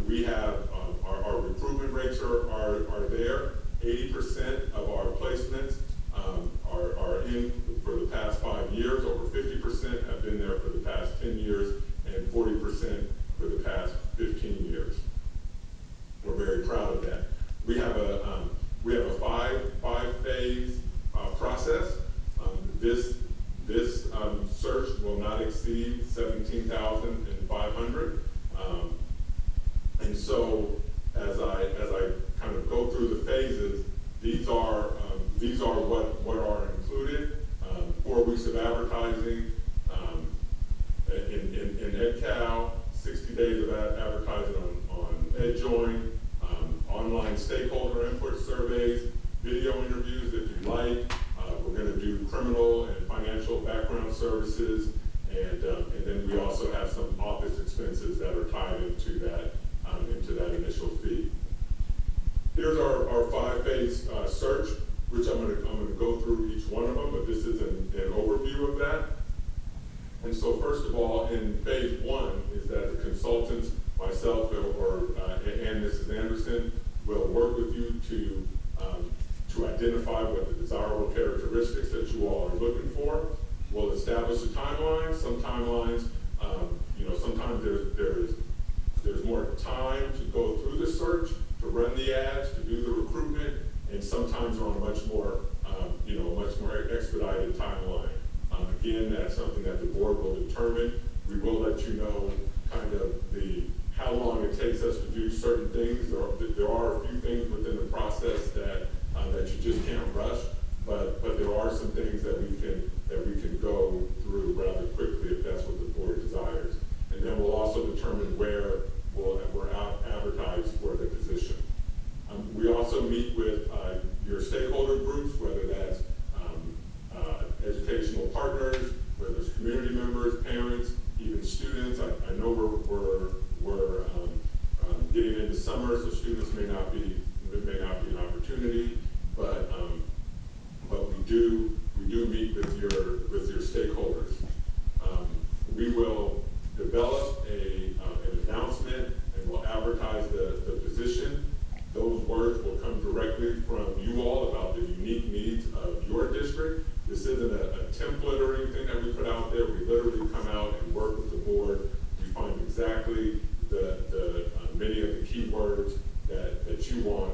We have our recruitment rates are there. 80% of our placements are in for the past 5 years. Over 50% have been there for the past 10 years, and 40% for the past 15 years. We're very proud of that. We have a five-phase process. This search will not exceed 17,500. And so as I kind of go through the phases, these are what are included. 4 weeks of advertising in EdCal, 60 days of advertising on EdJoin, online stakeholder input surveys, video interviews if you like. We're going to do criminal and financial background services, and then we also have some office expenses that are tied into that initial fee. Here's our 5-phase search, which I'm going to go through each one of them, but this is an overview of that. And so first of all, in phase 1 is that the consultants, myself and Mrs. Anderson, will work with you to identify what the desirable characteristics that you all are looking for. We'll establish a timeline. Some timelines, sometimes there's more time to go through the search, to run the ads, to do the recruitment, and sometimes we're on a much more expedited timeline. Again, that's something that the board will determine. We will let you know kind of how long it takes us to do certain things. There are a few things within the process that you just can't rush, but there are some things that we can go through rather quickly if that's what the board desires. And then we'll also determine where we're advertised for the position. We also meet with your stakeholder groups, whether that's educational partners, whether it's community members, parents, even students. I know we're getting into summer, so students may not be an opportunity, but we do meet with your stakeholders. We will develop an announcement, and we'll advertise the position. Those words will come directly from you all about the unique needs of your district. This isn't a template or anything that we put out there. We literally come out and work with the board. We find exactly the many of the key words that you want,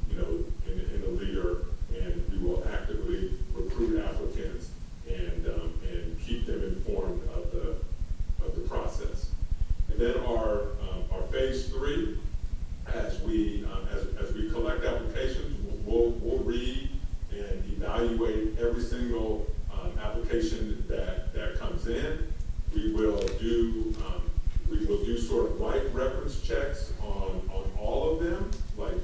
in a leader, and we will actively recruit applicants and keep them informed of the process. And then our phase 3, as we collect applications, we'll read and evaluate every single application that comes in. We will do sort of light reference checks on all of them, like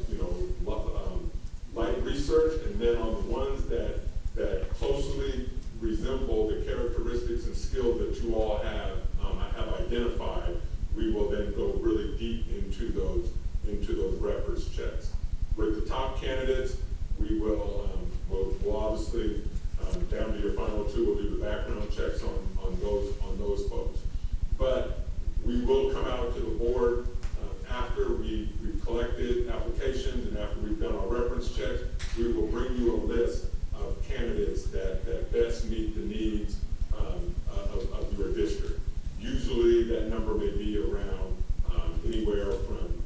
light research, and then on the ones that closely resemble the characteristics and skills that you all have identified, we will then go really will come out to the board after we've collected applications and after we've done our reference checks. We will bring you a list of candidates that best meet the needs of your district. Usually that number may be around anywhere from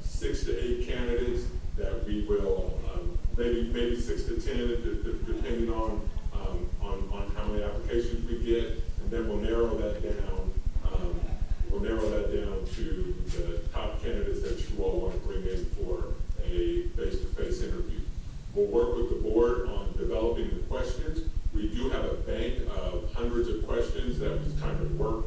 6 to 8 candidates that we will, maybe 6 to 10, depending on how many applications we get, and then we'll narrow that down. We'll narrow that down to the top candidates that you all want to bring in for a face-to-face interview. We'll work with the board on developing the questions. We do have a bank of hundreds of questions that we kind of work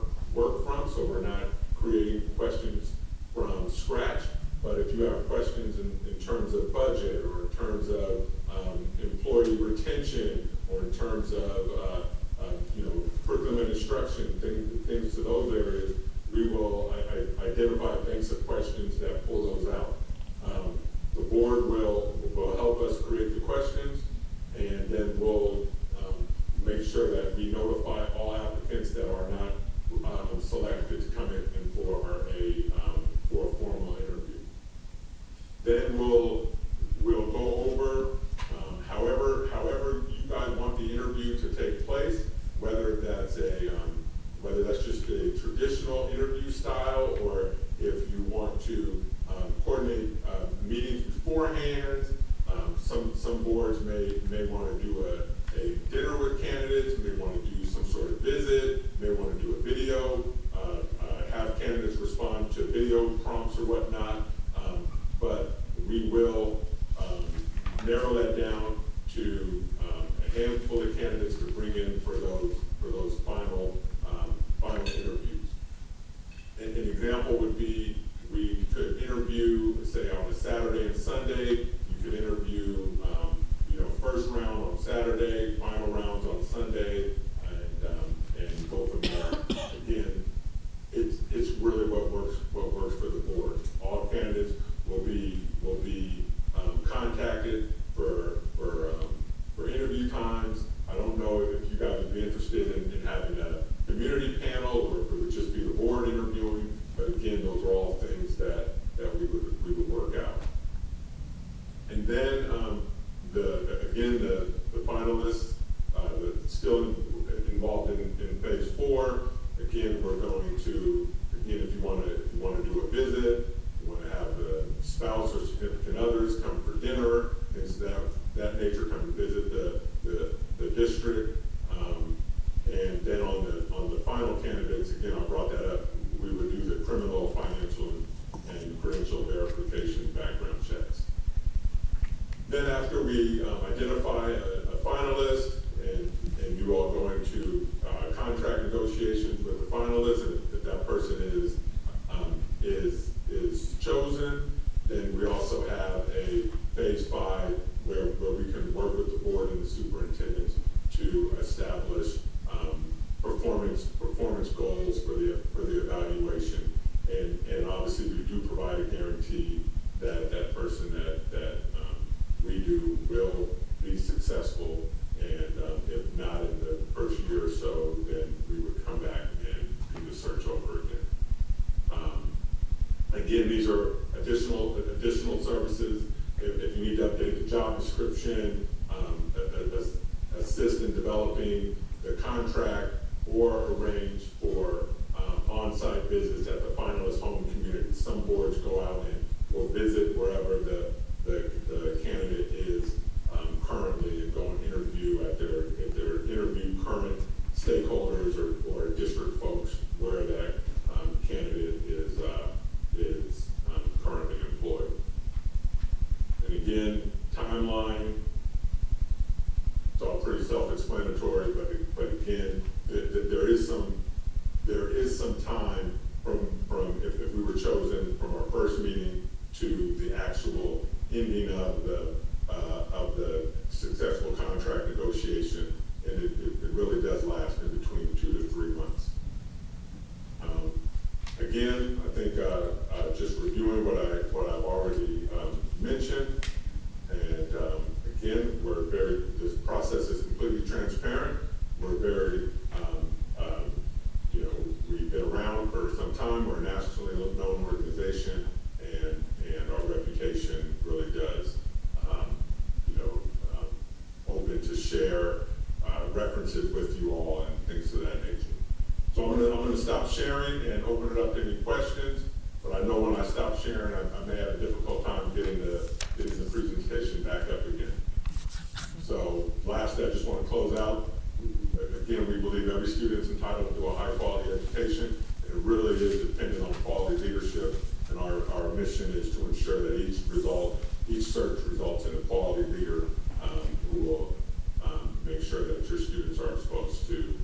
from, so we're not creating questions from scratch. But if you have questions in terms of budget, or in terms of employee retention, or in terms of curriculum and instruction, things to those areas, we will identify banks of questions that pull those out. The board will help us create the questions, and then we'll make sure that we notify all applicants that are not selected to come in for a formal interview. Then we'll go over however you guys want the interview to take place, whether that's just a traditional interview style, or if you want to coordinate meetings beforehand. Some boards may want to do a dinner with candidates, may want to do some sort of visit, may want to do a video, have candidates respond to video prompts or whatnot. But we will narrow that down to a handful of candidates to bring in for those final interviews. An example would be, we could interview, say, on a Saturday and Sunday. You could interview, first round on Saturday, final rounds on Sunday, and go from there. Again, it's really what works for the board. All candidates will be contacted for interview times. I don't know if you guys would be interested in having a community panel, or if it would just be the board interviewing. But again, those are all things that we would work out. And then the finalists still involved in phase 4. Again, we're going to, if you want to do a visit, you want to have the spouse or significant others come for dinner, things of that nature, come to visit the district. And then on the final candidates, again, I brought that up, we would do the criminal, financial, and credential verification background checks. Then after we identify a finalist, and you all go into contract negotiations with the finalist, and if that person is chosen, then we also have a phase 5 where we can work with the board and the superintendent to establish performance goals for the evaluation, and obviously we do provide a guarantee that that person that we do will be successful, and if not in the first year or so, then we would come back and do the search over again. Again, these are additional services. If you need to update the job description, assist in developing the contract, or arrange for on-site visits at the finalist home community. Some boards go out and will visit wherever the candidate is currently, and go and interview at their interview current stakeholders or district folks where that candidate is currently employed. And again, timeline, it's all pretty self-explanatory, but again, there is some time from if we were chosen from our first meeting to the actual ending of the successful contract negotiation, and it really does last in between 2 to 3 months. Again, I think just reviewing what I've already mentioned, and again, this process is completely transparent. We're very, we've been around around for some time. We're a nationally known organization, and our reputation really does, open to share references with you all and things of that nature. So I'm gonna stop sharing and open it up to any questions. But I know when I stop sharing, I may have a difficult time getting the presentation back up again. So lastly, I just want to close out. Again, we believe every student is entitled to a high quality education, and it really is dependent on quality leadership. And our mission is to ensure that each search results in a quality leader who will make sure that your students are exposed to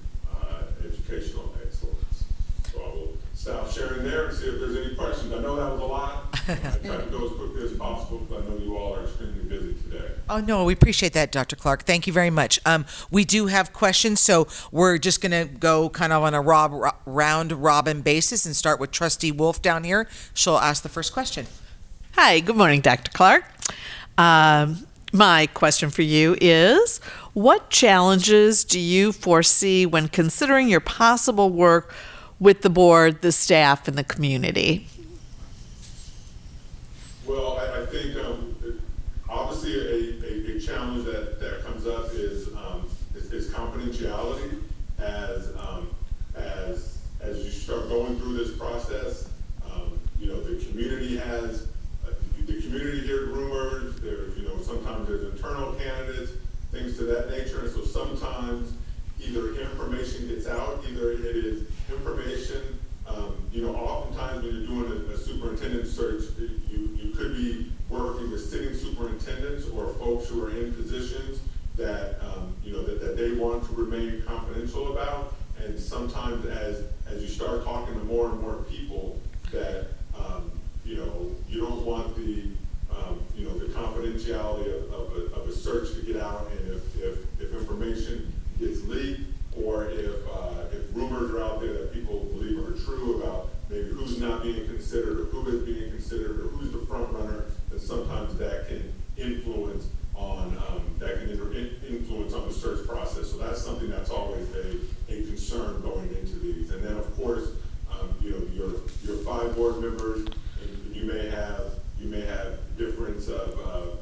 educational excellence. So I will stop sharing there and see if there's any questions. I know that was a lot. I tried to go as quickly as possible because I know you all are extremely busy today. Oh, no, we appreciate that, Dr. Clark. Thank you very much. We do have questions, so we're just going to go kind of on a round-robin basis and start with Trustee Wolf down here. She'll ask the first question. Hi, good morning, Dr. Clark. My question for you is, what challenges do you foresee when considering your possible work with the board, the staff, and the community? Well, I think obviously a challenge that comes up is confidentiality as you start going through this process. The community has the community hears rumors. Sometimes there's internal candidates, things to that nature, and so sometimes either information gets out, either it is information. Oftentimes when you're doing a superintendent search, you could be working with sitting superintendents or folks who are in positions that that they want to remain confidential about. And sometimes as you start talking to more and more people, that you don't want the confidentiality of a search to get out, and if information gets leaked, or if rumors are out there that people believe are true about maybe who's not being considered or who is being considered or who's the front runner, then sometimes that can influence on influence on the search process. So that's something that's always a concern going into these. And then of course, your 5 board members, and you may have difference of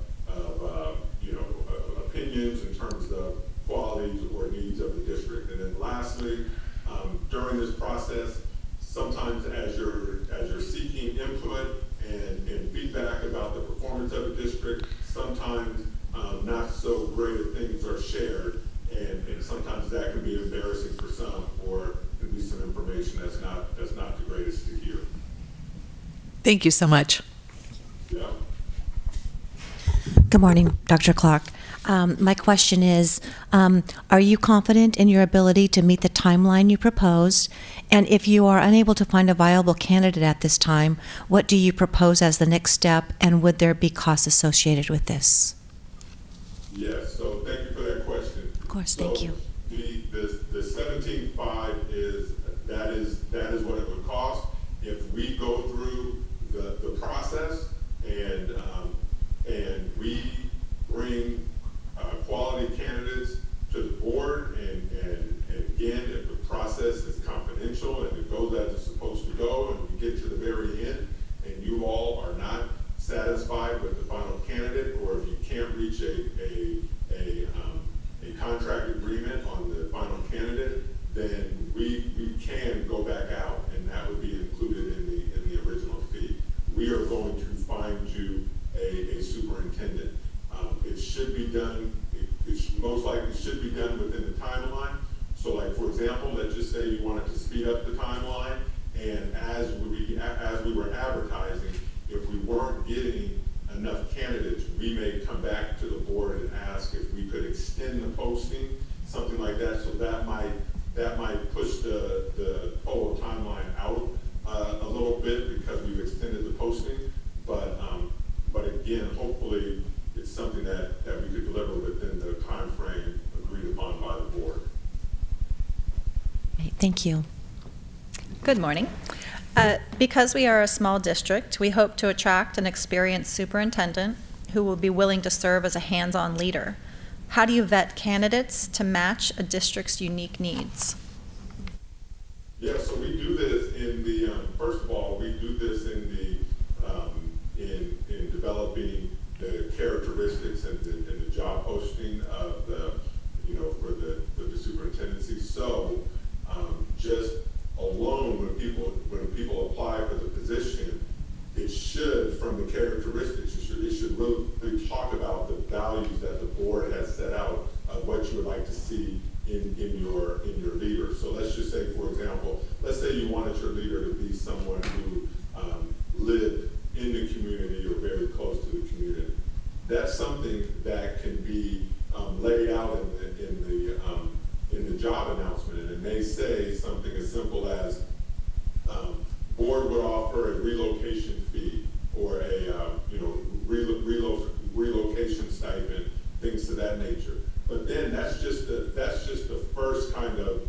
opinions in terms of qualities or needs of the district. And then lastly, during this process, sometimes as you're seeking input and feedback about the performance of a district, sometimes not so great things are shared, and sometimes that can be embarrassing for some, or can be some information that's not the greatest to hear. Thank you so much. Yeah. Good morning, Dr. Clark. My question is, are you confident in your ability to meet the timeline you proposed? And if you are unable to find a viable candidate at this time, what do you propose as the next step, and would there be costs associated with this? Yes, so thank you for that question. Of course, thank you. The 17.5 is what it would cost if we go through the process and we bring quality candidates to the board, and again, if the process is confidential and it goes as it's supposed to go, and we get to the very end and you all are not satisfied with the final candidate, or if you can't reach a contract agreement on the final candidate, then we can go back out, and that would be included in the original fee. We are going to find you a superintendent. It should be done. It most likely should be done within the timeline. So, like for example, let's just say you wanted to speed up the timeline, and as we were advertising, if we weren't getting enough candidates, we may come back to the board and ask if we could extend the posting, something like that. So that might push the total timeline out a little bit because we've extended the posting. But again, hopefully it's something that we could deliver within the time frame agreed upon by the board. Thank you. Good morning. Because we are a small district, we hope to attract an experienced superintendent who will be willing to serve as a hands-on leader. How do you vet candidates to match a district's unique needs? Yeah, so we do this in first of all, we do this in developing the characteristics and the job posting of for the superintendency. So just alone, when people apply for the position, it should, from the characteristics, it should really talk about the values that the board has set out of what you would like to see in your leader. So let's just say, for example, let's say you wanted your leader to be someone who lived in the community or very close to the community. That's something that can be laid out in the job announcement, and it may say something as simple as board would offer a relocation fee or a relocation stipend, things to that nature. But then that's just the first kind of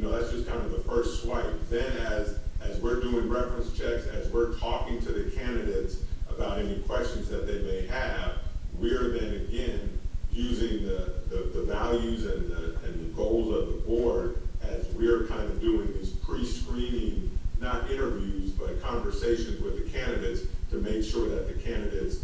that's just kind of the first swipe. Then as we're doing reference checks, as we're talking to the candidates about any questions that they may have, we're then again using the values and the goals of the board as we're kind of doing these pre-screening, not interviews, but conversations with the candidates to make sure that the candidates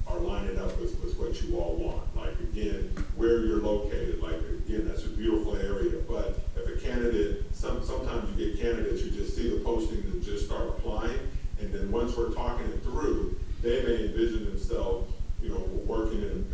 are lining up with what you all want. Like again, where you're located, like again, that's a beautiful area, but if a candidate, sometimes you get candidates, you just see the posting and just start applying, and then once we're talking it through, they may envision themselves working in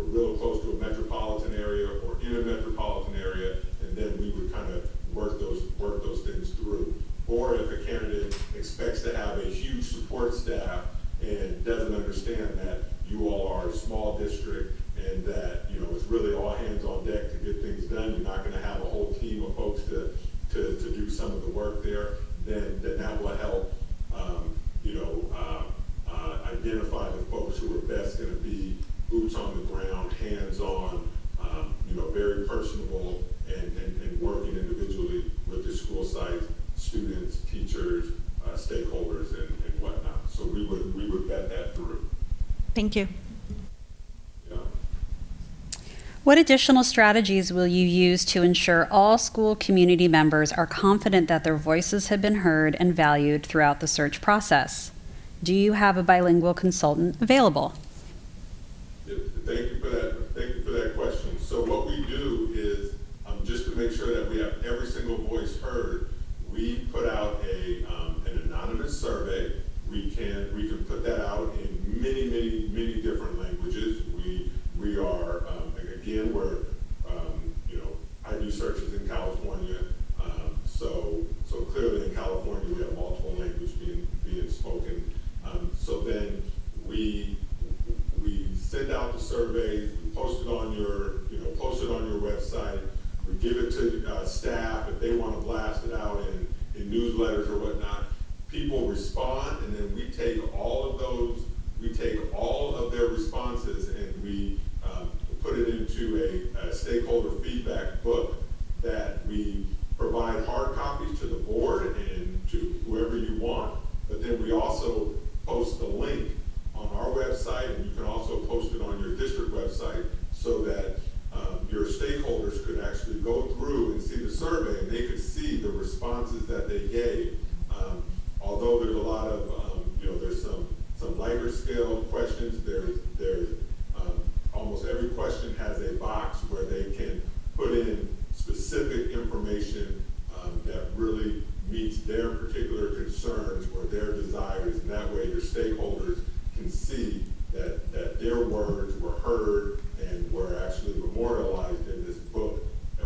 real close to a metropolitan area or in a metropolitan area, and then we would kind of work those things through. Or if a candidate expects to have a huge support staff and doesn't understand that you all are a small district and that it's really all hands on deck to get things done, you're not going to have a whole team of folks to do some of the work there, then that will help identify the folks who are best going to be boots on the ground, hands-on, very personable, and working individually with the school sites, students, teachers, stakeholders, and whatnot. So we would vet that through. Thank you. Yeah. What additional strategies will you use to ensure all school community members are confident that their voices have been heard and valued throughout the search process? Do you have a bilingual consultant available? Thank you for that question. So what we do is, just to make sure that we have every single voice heard, we put out an anonymous survey. We can put that out in many different languages. We are again, I do searches in California, so clearly in California we have multiple languages being spoken. So then we send out the surveys, we post it on your website, we give it to staff if they want to blast it out in newsletters or whatnot. People respond, and then we take all of their responses and we put it into a stakeholder feedback book that we provide hard copies to the board and to whoever you want, but then we also post the link on our website, and you can also post it on your district website so that your stakeholders could actually go through and see the survey and they could see the responses that they gave. Although there's a lot of, there's some lighter scale questions, there's almost every question has a box where they can put in specific information that really meets their particular concerns or their desires, and that way your stakeholders can see that their words were heard and were actually memorialized in this book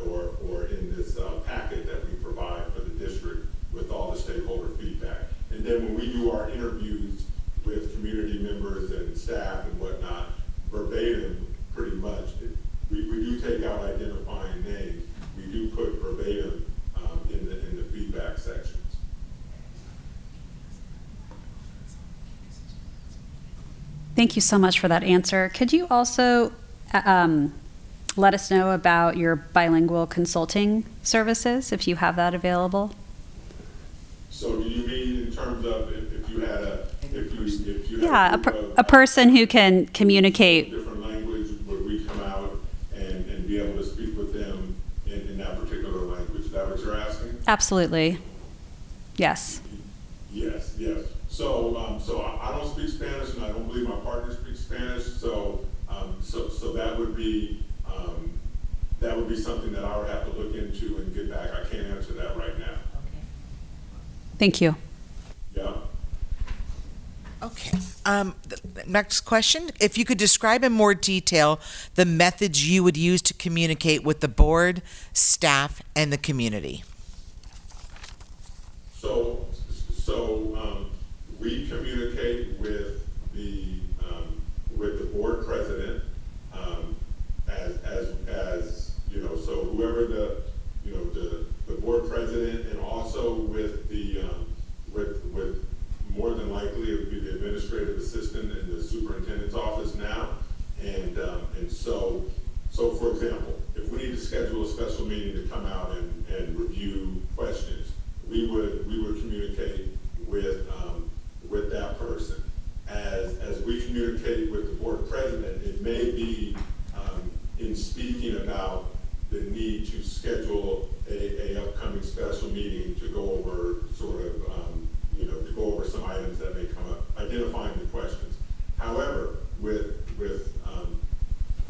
or in this packet that we provide for the district with all the stakeholder feedback. And then when we do our interviews with community members and staff and whatnot, verbatim, pretty much, we do take out identifying names. We do put verbatim in the feedback sections. Thank you so much for that answer. Could you also let us know about your bilingual consulting services, if you have that available? So do you mean in terms of if you had a person who can communicate different language, would we come out and be able to speak with them in that particular language? Is that what you're asking? Absolutely. Yes. Yes, yes. So, I don't speak Spanish, and I don't believe my partner speaks Spanish. So that would be something that I would have to look into and get back. I can't answer that right now. Thank you. Yeah. Okay. The next question, if you could describe in more detail the methods you would use to communicate with the board, staff, and the community. So we communicate with the board president, as you know. So whoever the board president, and also with the with more than likely it would be the administrative assistant in the superintendent's office now, and so for example, if we need to schedule a special meeting to come out and review questions, we would communicate with that person. As we communicate with the board president, it may be in speaking about the need to schedule a upcoming special meeting to go over to go over some items that may come up, identifying the questions. However, with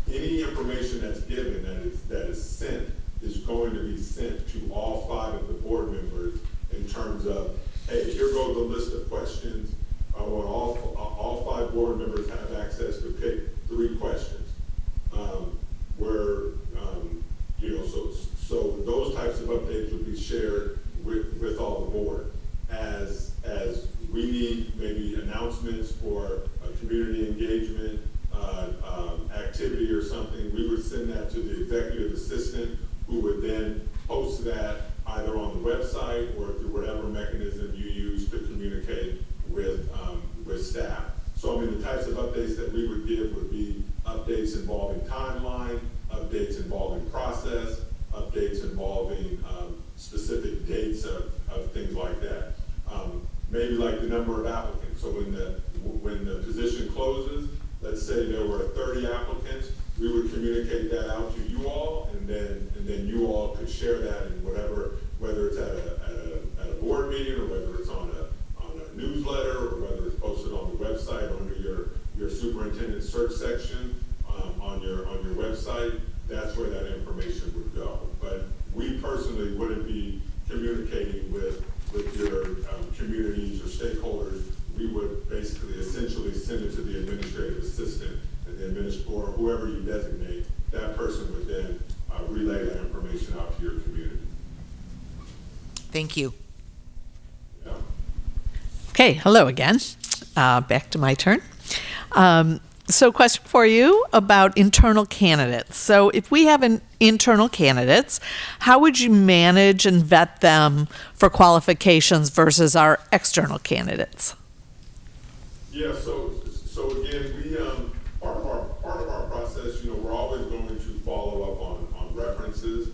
any information that's given that is sent is going to be sent to all 5 of the board members in terms of, hey, here goes the list of questions. I want all 5 board members have access to pick 3 questions. So those types of updates would be shared with all the board. As we need maybe announcements for a community engagement activity or something, we would send that to the executive assistant, who would then post that either on the website or through whatever mechanism you use to communicate with staff. So I mean, the types of updates that we would give would be updates involving timeline, updates involving process, updates involving specific dates of things like that. Maybe like the number of applicants. So when the position closes, let's say there were 30 applicants, we would communicate that out to you all, and then you all could share that in whether it's at a board meeting, or whether it's on a newsletter, or whether it's posted on the website under your superintendent search section on your website. That's where that information would go. But we personally wouldn't be communicating with your communities or stakeholders. We would basically essentially send it to the administrative assistant, and the or whoever you designate. That person would then relay that information out to your community. Thank you. Yeah. Okay, hello again. Back to my turn. So question for you about internal candidates. So if we have internal candidates, how would you manage and vet them for qualifications versus our external candidates? Yeah, so again, we part of our process, we're always going to follow up on references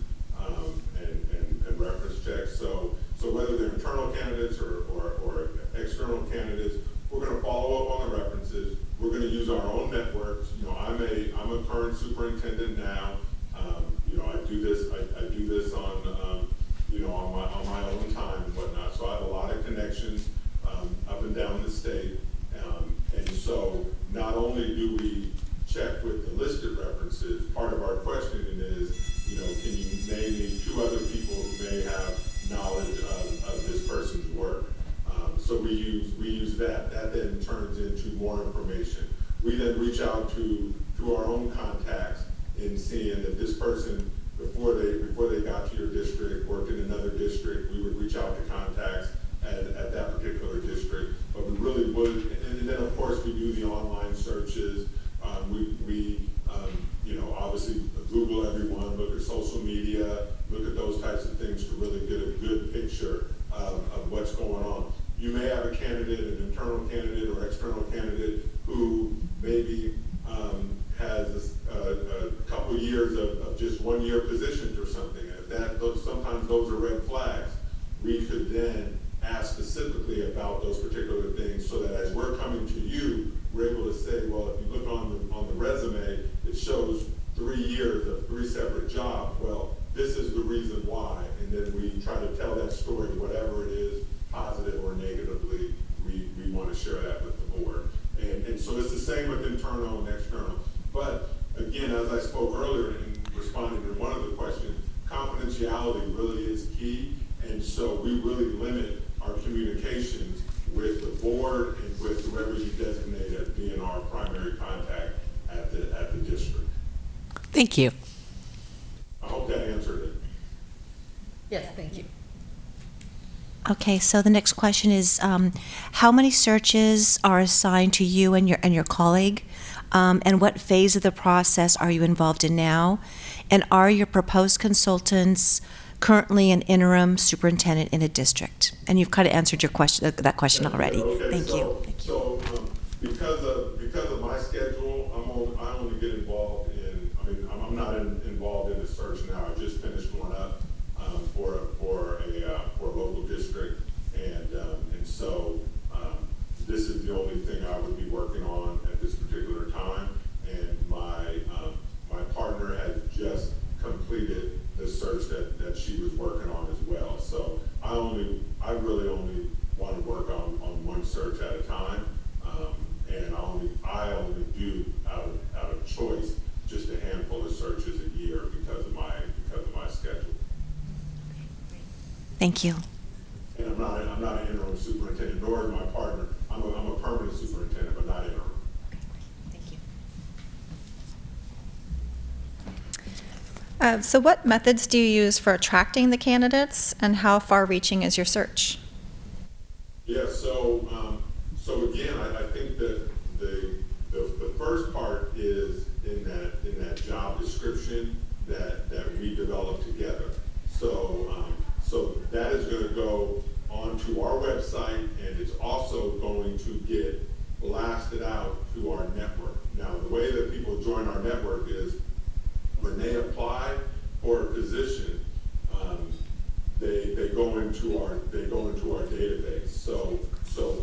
and reference checks. So whether they're internal candidates or external candidates, we're going to follow up on the references. We're going to use our own networks. I'm a current superintendent now. I do this on my own time and whatnot. So I have a lot of connections up and down the state. And so not only do we check with the listed references, part of our questioning is, can you name me 2 other people who may have knowledge of this person's work? So we use that. That then turns into more information. We then reach out to our own contacts in seeing that this person, before they got to your district, worked in another district. We would reach out to contacts at that particular district. But we really would, and then of course we do the online searches. We obviously Google everyone, look at social media, look at those types of things to really get a good picture of what's going on. You may have a candidate, an internal candidate or external candidate, who maybe has a couple years of just 1-year positions or something. And sometimes those are red flags. We could then ask specifically about those particular things, so that as we're coming to you, we're able to say, well, if you look on the resume, it shows 3 years of 3 separate jobs. Well, this is the reason why, and then we try to tell that story, whatever it is, positive or negatively, we want to share that with the board. And so it's the same with internal and external. But again, as I spoke earlier in responding to one of the questions, confidentiality really is key. And so we really limit our communications with the board and with whoever you designate as being our primary contact at the district. Thank you. I hope that answered it. Yes, thank you. Okay, so the next question is, how many searches are assigned to you and your colleague? And what phase of the process are you involved in now? And are your proposed consultants currently an interim superintendent in a district? And you've kind of answered your question, that question already. Okay, Thank you. So because of my schedule, I only get involved in. I mean, I'm not involved in the search now. I just finished one up for a local district, and so this is the only thing I would be working on at this particular time. And my partner has just completed the search that she was working on as well. So I really only want to work on one search at a time, and I only do out of choice just a handful of searches a year because of my schedule. Thank you. And I'm not an interim superintendent, nor is my partner. I'm a permanent superintendent, but not interim. Thank you. So what methods do you use for attracting the candidates, and how far-reaching is your search? Yeah, so again, I think that the first part is in that job description that we developed together. So that is going to go onto our website, and it's also going to get blasted out to our network. Now, the way that people join our network is when they apply for a position, they go into our database. So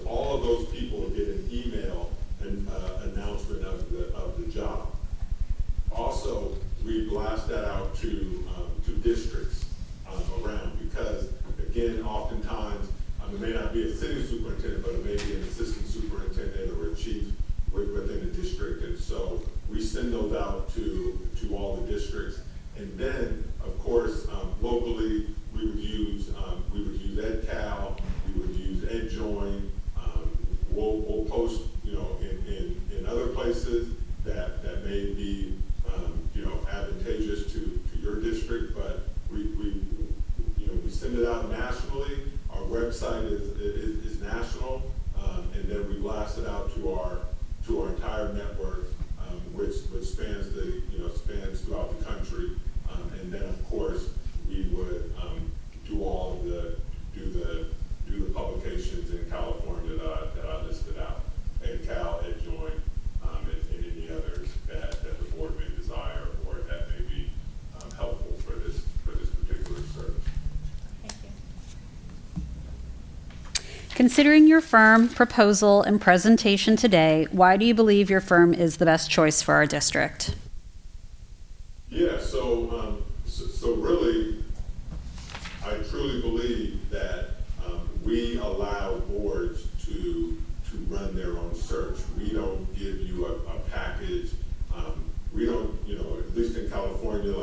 all of those people get an email and announcement of the job. Also, we blast that out to districts around, because again, oftentimes it may not be a sitting superintendent, but it may be an assistant superintendent or a chief within a district, and so we send those out to all the districts. And then, of course, locally, we would use EdCal, we would use EdJoin. We'll post, in other places that may be, advantageous to your district, but we send it out nationally. Our website is national, and then we blast it out to our entire network, which spans spans throughout the country. And then, of course, we would do the publications in California that I listed out, EdCal, EdJoin, and any others that the board may desire or that may be helpful for this particular search. Thank you. Considering your firm, proposal, and presentation today, why do you believe your firm is the best choice for our district? Yeah, so really, I truly believe that we allow boards to run their own search. We don't give you a package. We don't, at least in California,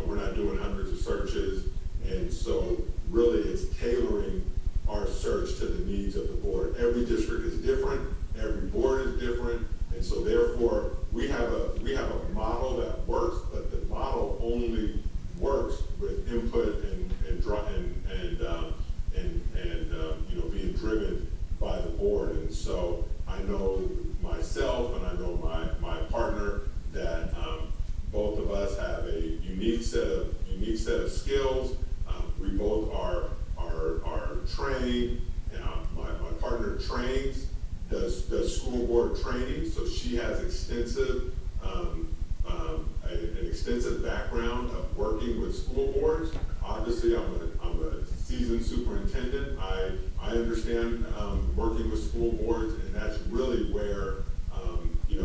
we're not doing hundreds of searches. And so really it's tailoring our search to the needs of the board. Every district is different, every board is different, and so therefore we have a model that works, but the model only works with input and being driven by the board. And so I know myself and I know my partner that both of us have a unique set of skills. We both are trained. My partner trains, does school board training, so she has an extensive background of working with school boards. Obviously, I'm a seasoned superintendent. I understand working with school boards, and that's really where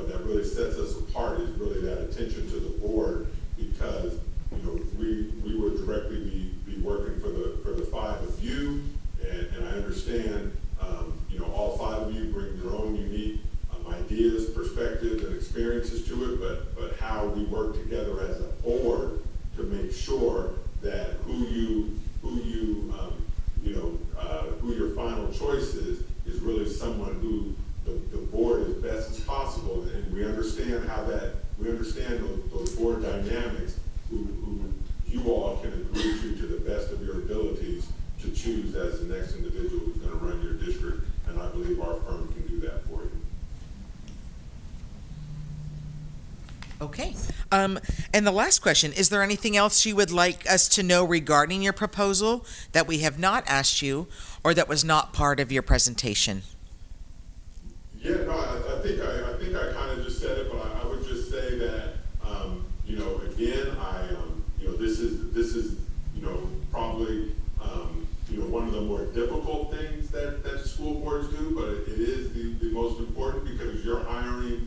that really sets us apart, is really that attention to the board, because we would directly be working for the the 5 of you, and I understand, all 5 of you bring your own unique ideas, perspectives, and experiences to it, but how we work together as a board to make sure that who your final choice is really someone who the board as best as possible, and we understand those board dynamics who you all can agree to the best of your abilities to choose as the next individual who's going to run your district, and I believe our firm can do that for you. Okay. And the last question, is there anything else you would like us to know regarding your proposal that we have not asked you or that was not part of your presentation? Yeah, no, I think I kind of just said it, but I would just say that, again, this is probably, one of the more difficult things that school boards do, but it is the most important because you're hiring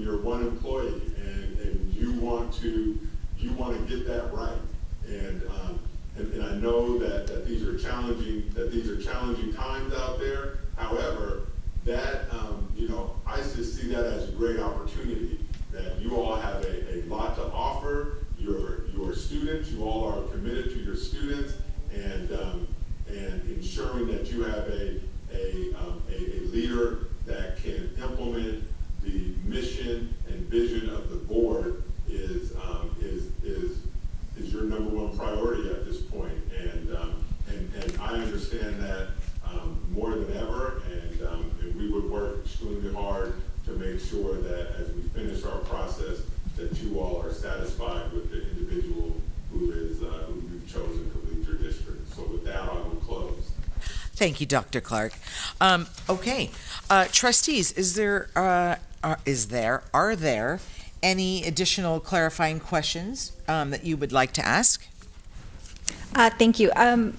your one employee, and you want to get that right, and I know that these are challenging times out there. However, that I just see that as a great opportunity that you all have a lot to offer your students. You all are committed to your students, and ensuring that you have a leader that can implement the mission and vision of the board is your #1 priority at this point. And I understand that more than ever, and we would work extremely hard to make sure that as we finish our process, that you all are satisfied with the individual who you've chosen to lead your district. So with that, I will close. Thank you, Dr. Clark. Okay. Trustees, are there any additional clarifying questions that you would like to ask? Thank you.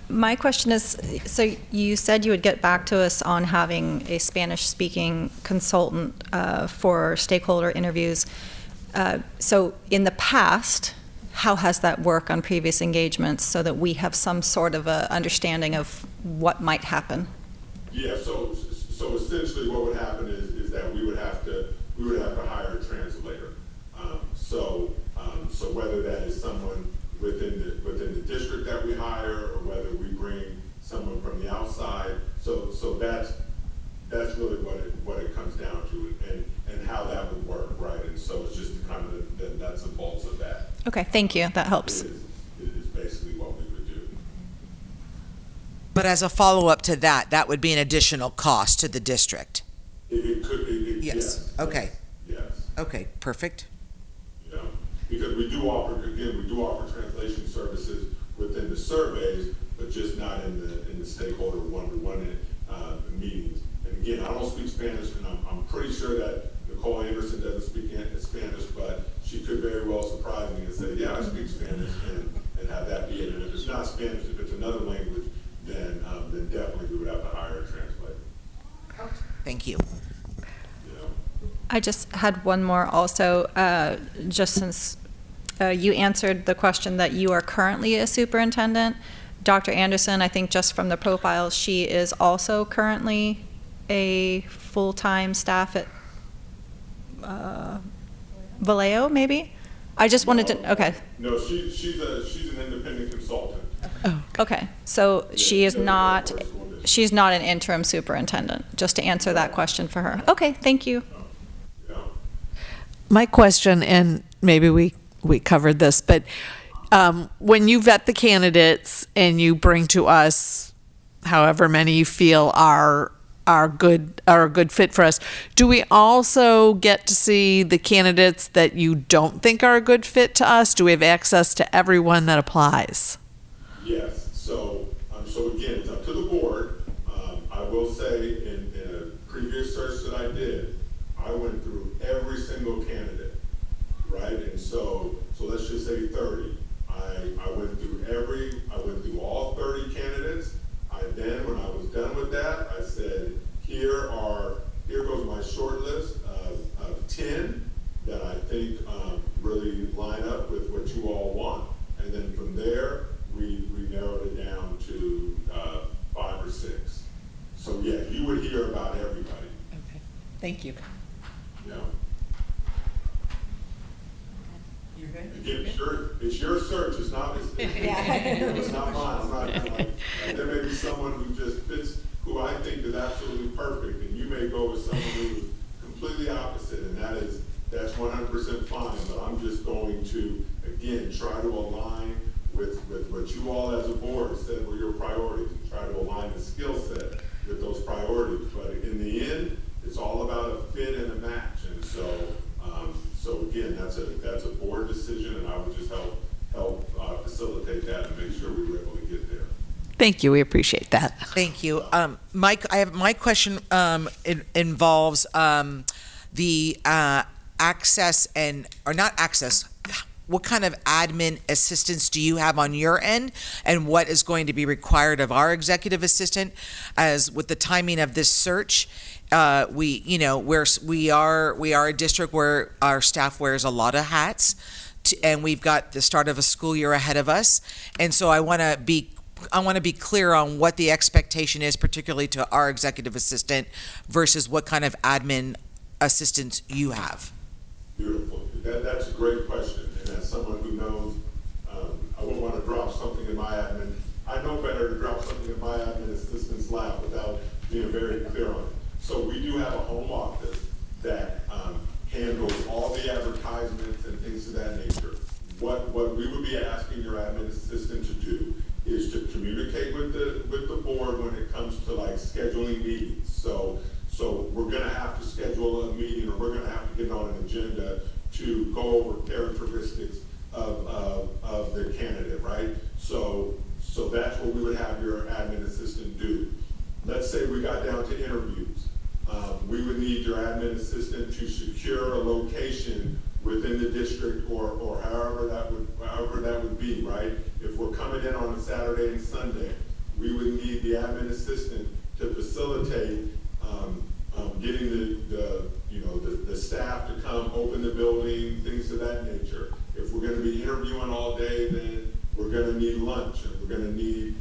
My question is, so you said you would get back to us on having a Spanish-speaking consultant for stakeholder interviews. So in the past, how has that worked on previous engagements so that we have some sort of a understanding of what might happen? Yeah, so essentially what would happen is that we would have to hire a translator. So whether that is someone within the district that we hire, or whether we bring someone from the outside, so that's really what it comes down to, and how that would work, right? And so it's just kind of the nuts and bolts of that. Okay, thank you. That helps. It is basically what we would do. But as a follow-up to that would be an additional cost to the district. It could be. Yes. Okay. Yes. Okay, perfect. Because we do offer translation services within the surveys, but just not in the stakeholder one-to-one meetings. And again, I don't speak Spanish, and I'm pretty sure that Nicole Anderson doesn't speak Spanish, but she could very well surprise me and say, yeah, I speak Spanish, and have that be it. And if it's not Spanish, if it's another language, then definitely we would have to hire a translator. Thank you. I just had one more also, just since you answered the question that you are currently a superintendent. Dr. Anderson, I think just from the profile, she is also currently a full-time staff at Vallejo, maybe? I just wanted to, okay. No, she's an independent consultant. Oh. Okay, so she's not an interim superintendent, just to answer that question for her. Okay, thank you. My question, and maybe we covered this, but when you vet the candidates and you bring to us however many you feel are a good fit for us, do we also get to see the candidates that you don't think are a good fit to us? Do we have access to everyone that applies? Yes. So again, it's up to the board. I will say in a previous search that I did, I went through every single candidate, right? And so let's just say 30. I went through all 30 candidates. Then when I was done with that, I said, here goes my short list of 10 that I think really line up with what you all want. And then from there, we narrowed it Thank you. Yeah. You're good? Again, it's your search, it's not, it's not mine. I'm not, there may be someone who just fits, who I think is absolutely perfect, and you may go with someone who's completely opposite, and that's 100% fine, but I'm just going to, again, try to align with what you all as a board said were your priorities, and try to align the skill set with those priorities. But in the end, it's all about a fit and a match, and so again, that's a board decision, and I would just help facilitate that and make sure we were able to get there. Thank you. We appreciate that. Thank you. Mike, my question involves the access or not access. What kind of admin assistance do you have on your end, and what is going to be required of our executive assistant? As with the timing of this search, we are a district where our staff wears a lot of hats, and we've got the start of a school year ahead of us, and so I want to be clear on what the expectation is, particularly to our executive assistant, versus what kind of admin assistance you have. Beautiful. That's a great question. And as someone who knows, I wouldn't want to drop something in my admin. I know better to drop something in my admin assistant's lap without being very clear on it. So we do have a home office that handles all the advertisements and things of that nature. What we would be asking your admin assistant to do is to communicate with the board when it comes to like scheduling meetings. So we're gonna have to schedule a meeting, or we're gonna have to get on an agenda to go over characteristics of the candidate, right? So that's what we would have your admin assistant do. Let's say we got down to interviews. We would need your admin assistant to secure a location within the district, or however that would be, right? If we're coming in on a Saturday and Sunday, we would need the admin assistant to facilitate getting the staff to come open the building, things of that nature. If we're going to be interviewing all day, then we're going to need lunch, and we're going to need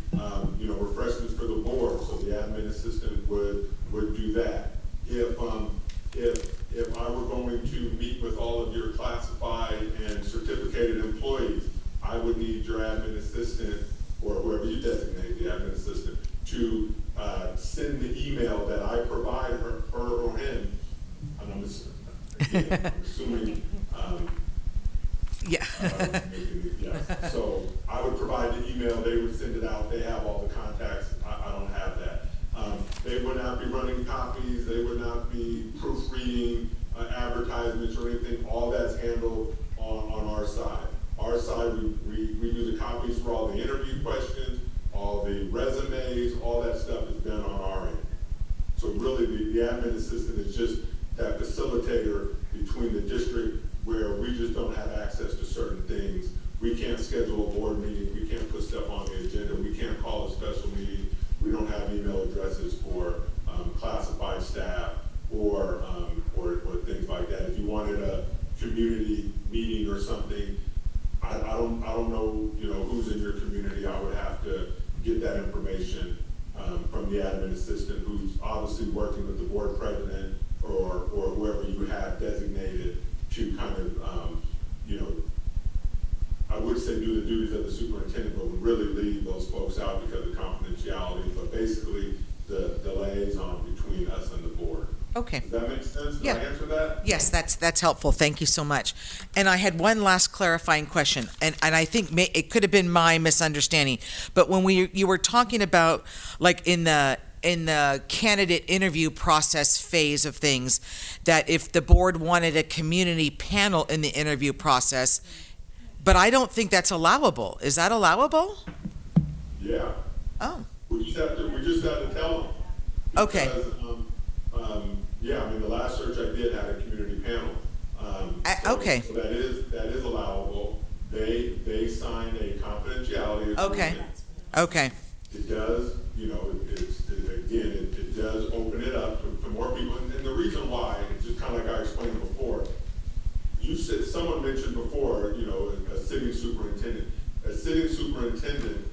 refreshments for the board. So the admin assistant would do that. If I were going to meet with all of your classified and certificated employees, I would need your admin assistant, or whoever you designate the admin assistant, to send the email that I provide her or him. And I'm assuming. Yeah. Yes. So I would provide the email, they would send it out, they have all the contacts, I don't have that. They would not be running copies, they would not be proofreading advertisements or anything. All that's handled on our side. Our side, we do the copies for all the interview questions, all the resumes, all that stuff is done on our end. So really the admin assistant is just that facilitator between the district where we just don't have access to certain things. We can't schedule a board meeting, we can't put stuff on the agenda, we can't call a special meeting, we don't have email addresses for classified staff or things like that. If you wanted a community meeting or something, I don't know, who's in your community. I would have to get that information from the admin assistant, who's obviously working with the board president or whoever you have designated to kind of, I would say do the duties of the superintendent, but would really leave those folks out because of confidentiality, but basically the liaison between us and the board. Okay. Does that make sense? Did Yeah. I answer that? Yes, that's helpful. Thank you so much. And I had one last clarifying question, and I think it could have been my misunderstanding, but when you were talking about, like, in the candidate interview process phase of things, that if the board wanted a community panel in the interview process, but I don't think that's allowable. Is that allowable? Yeah. Oh. We just have to tell them. Okay. Because, yeah, I mean, the last search I did had a community panel. Okay. So that is allowable. They signed a confidentiality agreement. Okay. Okay. It does, it does open it up to more people. And the reason why, it's just kind of like I explained before, someone mentioned before, a sitting superintendent. A sitting superintendent,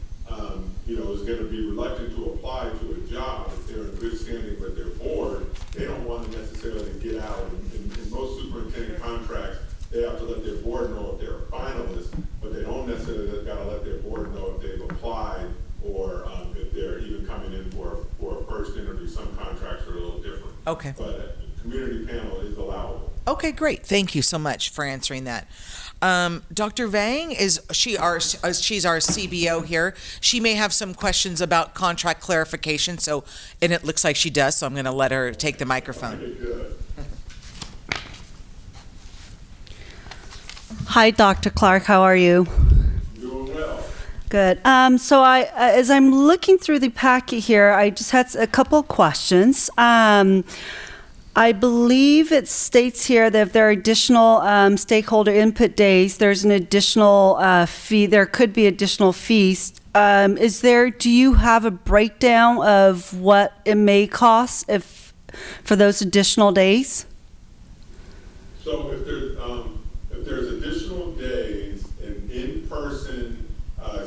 is going to be reluctant to apply to a job if they're in good standing with their board they don't want to necessarily get out. In most superintendent contracts, they have to let their board know if they're a finalist, but they don't necessarily got to let their board know if they've applied or if they're even coming in for a first interview. Some contracts are a little different. Okay. But community panel is allowable. Okay, great. Thank you so much for answering that. Dr. Vang, she's our CBO here. She may have some questions about contract clarification, and it looks like she does, so I'm going to let her take the microphone. Okay, good. Hi, Dr. Clark. How are you? Doing well. Good. So as I'm looking through the packet here, I just had a couple of questions. I believe it states here that if there are additional stakeholder input days, there's an additional fee. There could be additional fees. Do you have a breakdown of what it may cost for those additional days? So if there's additional days and in-person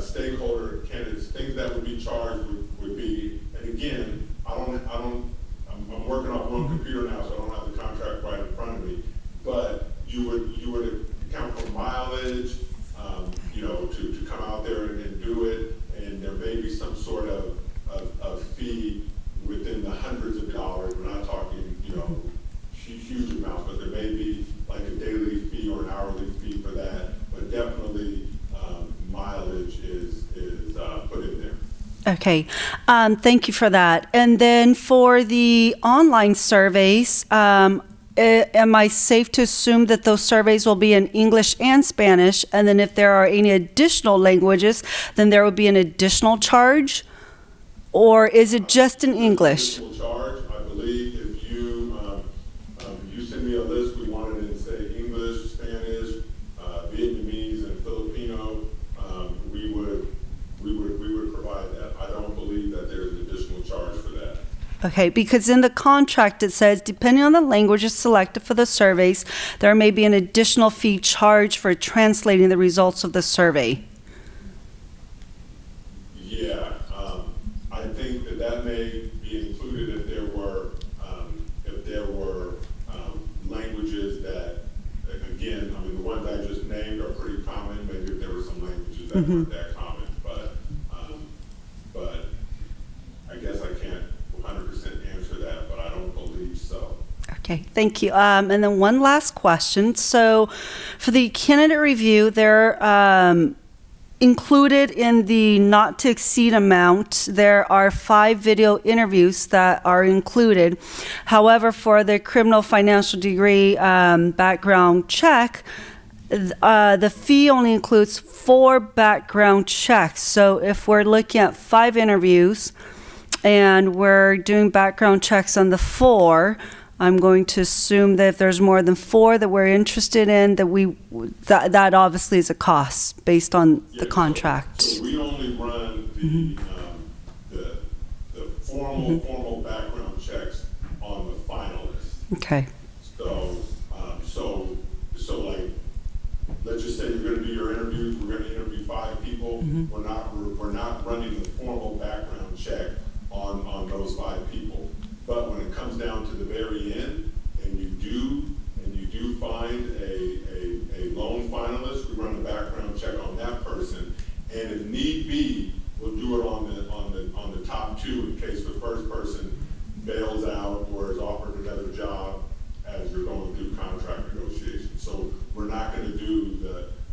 stakeholder candidates, things that would be charged would be, and again, I'm working off one computer now, so I don't have the contract right in front of me, but you would account for mileage, to come out there and do it, and there may be some sort of fee within the hundreds of dollars. We're not talking, huge amounts, but there may be like a daily fee or an hourly fee for that, but definitely mileage is put in there. Okay, thank you for that. And then for the online surveys, am I safe to assume that those surveys will be in English and Spanish? And then if there are any additional languages, then there will be an additional charge? Or is it just in English? Additional charge, I believe, if you send me a list, we want it in, say, English, Spanish, Vietnamese, and Filipino, we would provide that. I don't believe that there's an additional charge for that. Okay, because in the contract it says, depending on the languages selected for the surveys, there may be an additional fee charged for translating the results of the survey. Yeah, I think that may be included if there were languages that, again, the ones I just named are pretty common. Maybe if there were some languages that weren't that common, but I guess I can't 100% answer that, but I don't believe so. Okay, thank you. And then one last question. So for the candidate review, they're included in the not to exceed amount. There are 5 video interviews that are included. However, for the criminal financial degree background check, the fee only includes 4 background checks. So if we're looking at 5 interviews and we're doing background checks on the 4, I'm going to assume that if there's more than 4 that we're interested in, that obviously is a cost based on the contract. So we only run the formal background checks on the finalists. Okay. So like, let's just say you're going to do your interviews. We're going to interview 5 people. We're not running the formal background check on those 5 people. But when it comes down to the very end, and you do find a lone finalist, we run a background check on that person, and if need be, we'll do it on the top 2 in case the first person bails out or is offered another job as you're going through contract negotiations. So we're not going to do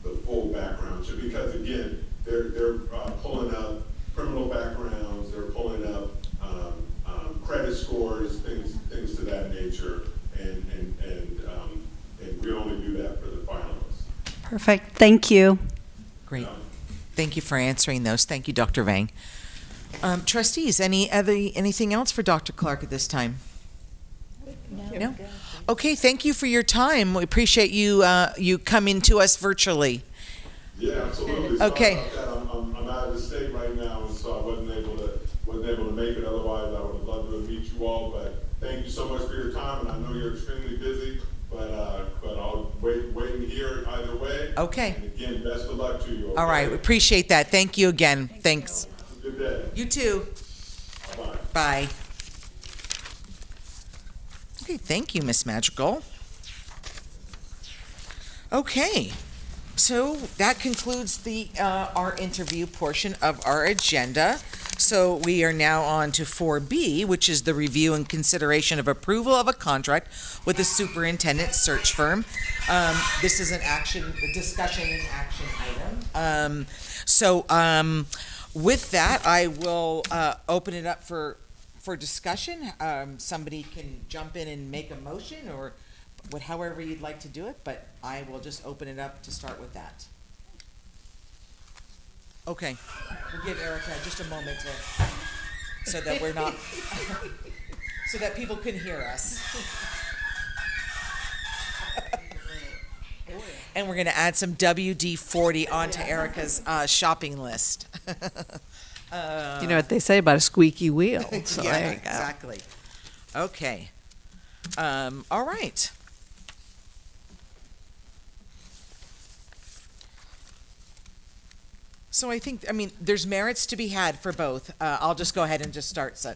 the full background check because again, they're pulling up criminal backgrounds, they're pulling up credit scores, things to that nature, and we only do that for the finalists. Perfect. Thank you. Great. Thank you for answering those. Thank you, Dr. Vang. Trustees, anything else for Dr. Clark at this time? No? Okay, thank you for your time. We appreciate you coming to us virtually. Yeah, absolutely. Okay. I'm out of the state right now, and so I wasn't able to make it. Otherwise, I would have loved to meet you all. But thank you so much for your time, and I know you're extremely busy. But I'll wait here either way. Okay. And again, best of luck to you. Okay? All right, we appreciate that. Thank you again. Thanks. Good day. You too. Bye. Bye. Okay, thank you, Miss Magical. Okay, so that concludes the our interview portion of our agenda. So we are now on to 4B, which is the review and consideration of approval of a contract with the superintendent search firm. This is a discussion and action item. With that, I will open it up for discussion. Somebody can jump in and make a motion, or however you'd like to do it, but I will just open it up to start with that. Okay, we'll give Erica just a moment so that we're not, so that people can hear us. And we're gonna add some WD-40 onto Erica's shopping list. You know what they say about a squeaky wheel, so Yeah, there you go. exactly. Okay. All right. So I think, there's merits to be had for both. I'll just go ahead and just start. So,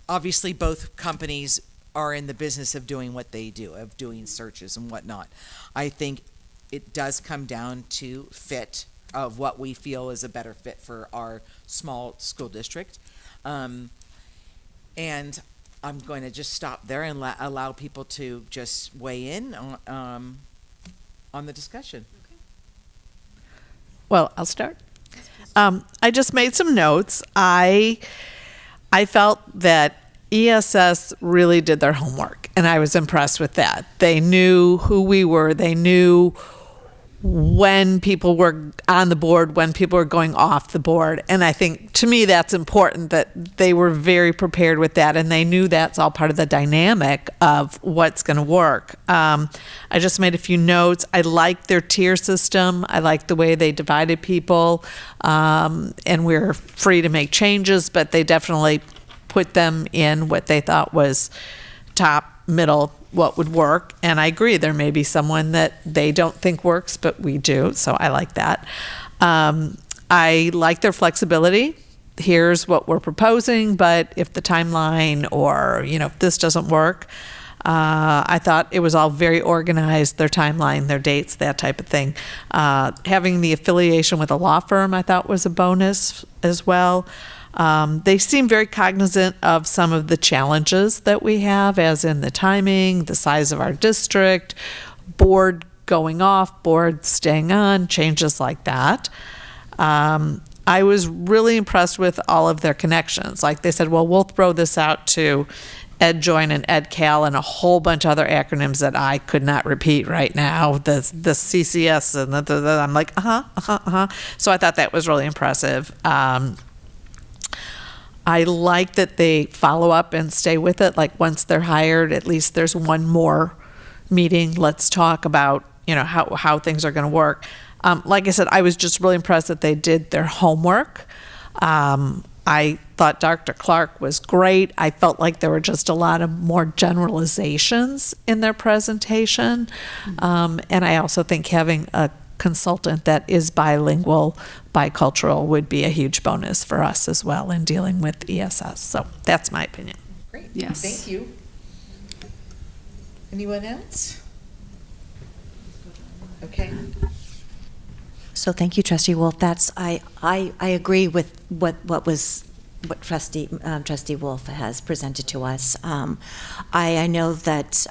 obviously both companies are in the business of doing what they do, of doing searches and whatnot. I think it does come down to fit of what we feel is a better fit for our small school district. And I'm going to just stop there and allow people to just weigh in on the discussion. Well, I'll start. I just made some notes. I felt that ESS really did their homework, and I was impressed with that. They knew who we were. They knew when people were on the board, when people were going off the board. And I think, to me, that's important, that they were very prepared with that, and they knew that's all part of the dynamic of what's going to work. I just made a few notes. I like their tier system. I like the way they divided people, and we're free to make changes, but they definitely put them in what they thought was top, middle, what would work. And I agree, there may be someone that they don't think works, but we do, so I like that. I like their flexibility. Here's what we're proposing, but if the timeline or, if this doesn't work, I thought it was all very organized, their timeline, their dates, that type of thing. Having the affiliation with a law firm, I thought was a bonus as well. They seem very cognizant of some of the challenges that we have, as in the timing, the size of our district, board going off, board staying on, changes like that. I was really impressed with all of their connections. Like they said, well, we'll throw this out to EdJoin and EdCal and a whole bunch of other acronyms that I could not repeat right now. The CCS and I'm like, So I thought that was really impressive. I like that they follow up and stay with it. Like once they're hired, at least there's one more meeting. Let's talk about, how things are going to work. Like I said, I was just really impressed that they did their homework. I thought Dr. Clark was great. I felt like there were just a lot of more generalizations in their presentation. And I also think having a consultant that is bilingual, bicultural would be a huge bonus for us as well in dealing with ESS. So that's my opinion. Great. Yes. Thank you. Anyone else? Okay. So thank you, Trustee Wolf. I agree with what Trustee Wolf has presented to us. I know that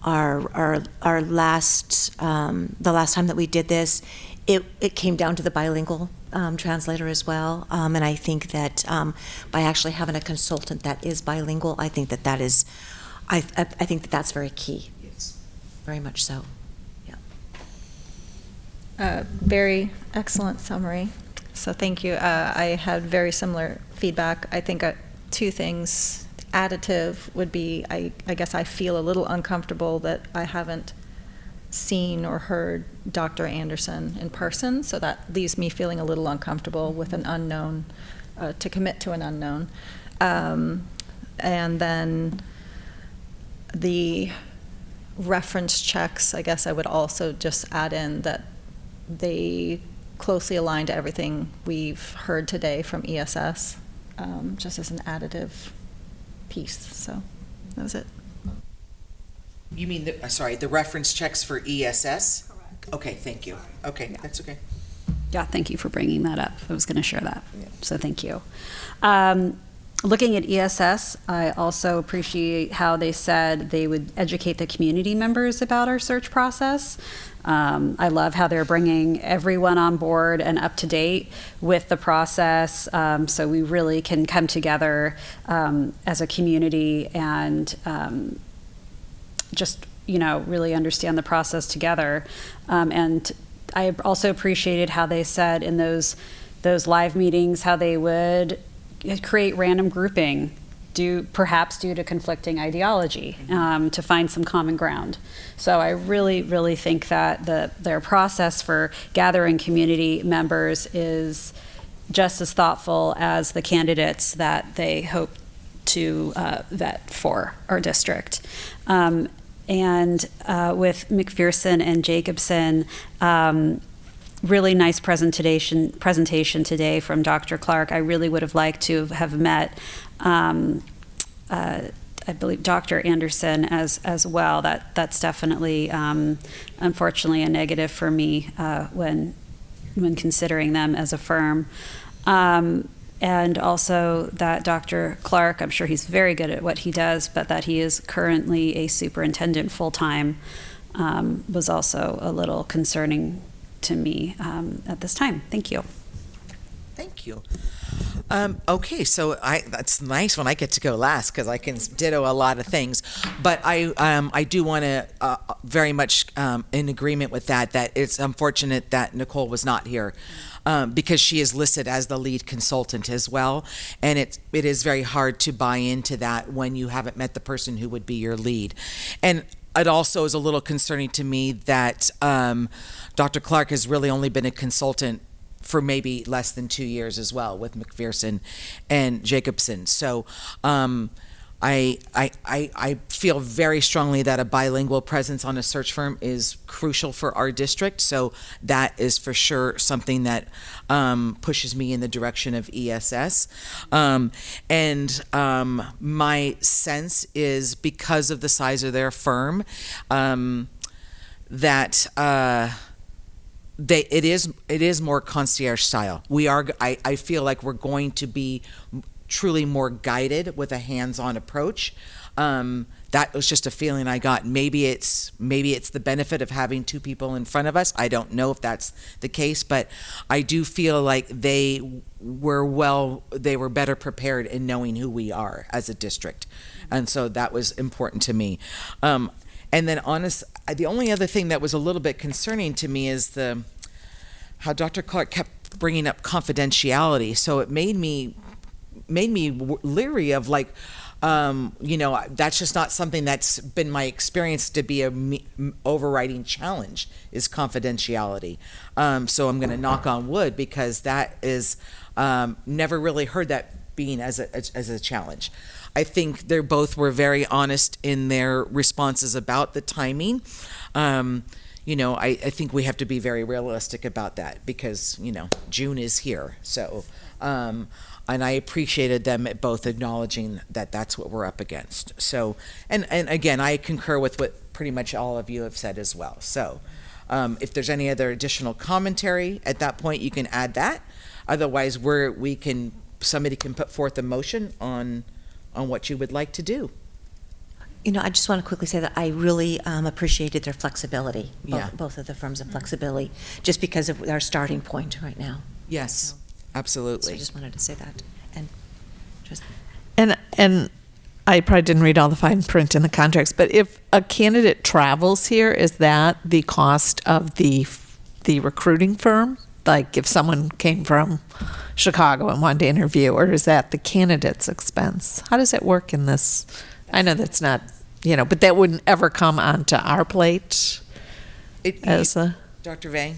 our last the last time that we did this, it came down to the bilingual translator as well. And I think that by actually having a consultant that is bilingual, I think that is I think that that's very key. Yes. Very much so. Very excellent summary. So thank you. I had very similar feedback. I think two things. Additive would be, I guess I feel a little uncomfortable that I haven't seen or heard Dr. Anderson in person, so that leaves me feeling a little uncomfortable with an unknown, to commit to an unknown. And then the reference checks, I guess I would also just add in that they closely align to everything we've heard today from ESS, just as an additive piece. So that was it. You mean, the reference checks for ESS? Correct. Okay, thank you. Okay, that's okay. Yeah, thank you for bringing that up. I was going to share that. So thank you. Looking at ESS, I also appreciate how they said they would educate the community members about our search process. I love how they're bringing everyone on board and up to date with the process, so we really can come together as a community and just, really understand the process together. And I also appreciated how they said in those live meetings how they would create random grouping perhaps due to conflicting ideology, to find some common ground. So I really, really think that their process for gathering community members is just as thoughtful as the candidates that they hope to vet for our district. And with McPherson and Jacobson, really nice presentation today from Dr. Clark. I really would have liked to have met, I believe, Dr. Anderson as well. That's definitely, unfortunately, a negative for me when considering them as a firm. And also that Dr. Clark, I'm sure he's very good at what he does, but that he is currently a superintendent full-time was also a little concerning to me at this time. Thank you. Thank you. Okay, so that's nice when I get to go last because I can ditto a lot of things. But I do want to very much in agreement with that it's unfortunate that Nicole was not here. Because she is listed as the lead consultant as well. And it is very hard to buy into that when you haven't met the person who would be your lead. And it also is a little concerning to me that Dr. Clark has really only been a consultant for maybe less than 2 years as well with McPherson and Jacobson. So I feel very strongly that a bilingual presence on a search firm is crucial for our district. So that is for sure something that pushes me in the direction of ESS. And my sense is because of the size of their firm, that it is more concierge style. I feel like we're going to be truly more guided with a hands-on approach. That was just a feeling I got. Maybe it's the benefit of having two people in front of us. I don't know if that's the case, but I do feel like they were better prepared in knowing who we are as a district. And so that was important to me. And then the only other thing that was a little bit concerning to me is how Dr. Clark kept bringing up confidentiality. So it made me leery of that's just not something that's been my experience to be a overriding challenge is confidentiality. So I'm going to knock on wood because that is never really heard that being as a challenge. I think they both were very honest in their responses about the timing. I think we have to be very realistic about that because, June is here. So, and I appreciated them both acknowledging that that's what we're up against. So, and again, I concur with what pretty much all of you have said as well. So, if there's any other additional commentary at that point, you can add that. Otherwise, somebody can put forth a motion on what you would like to do. I just want to quickly say that I really appreciated their flexibility, both of the firms' flexibility, just because of our starting point right now. Yes, absolutely. So I just wanted to say that. And I probably didn't read all the fine print in the contracts, but if a candidate travels here, is that the cost of the recruiting firm? Like if someone came from Chicago and wanted to interview, or is that the candidate's expense? How does it work in this? I know that's not, but that wouldn't ever come onto our plate. Dr. Vang?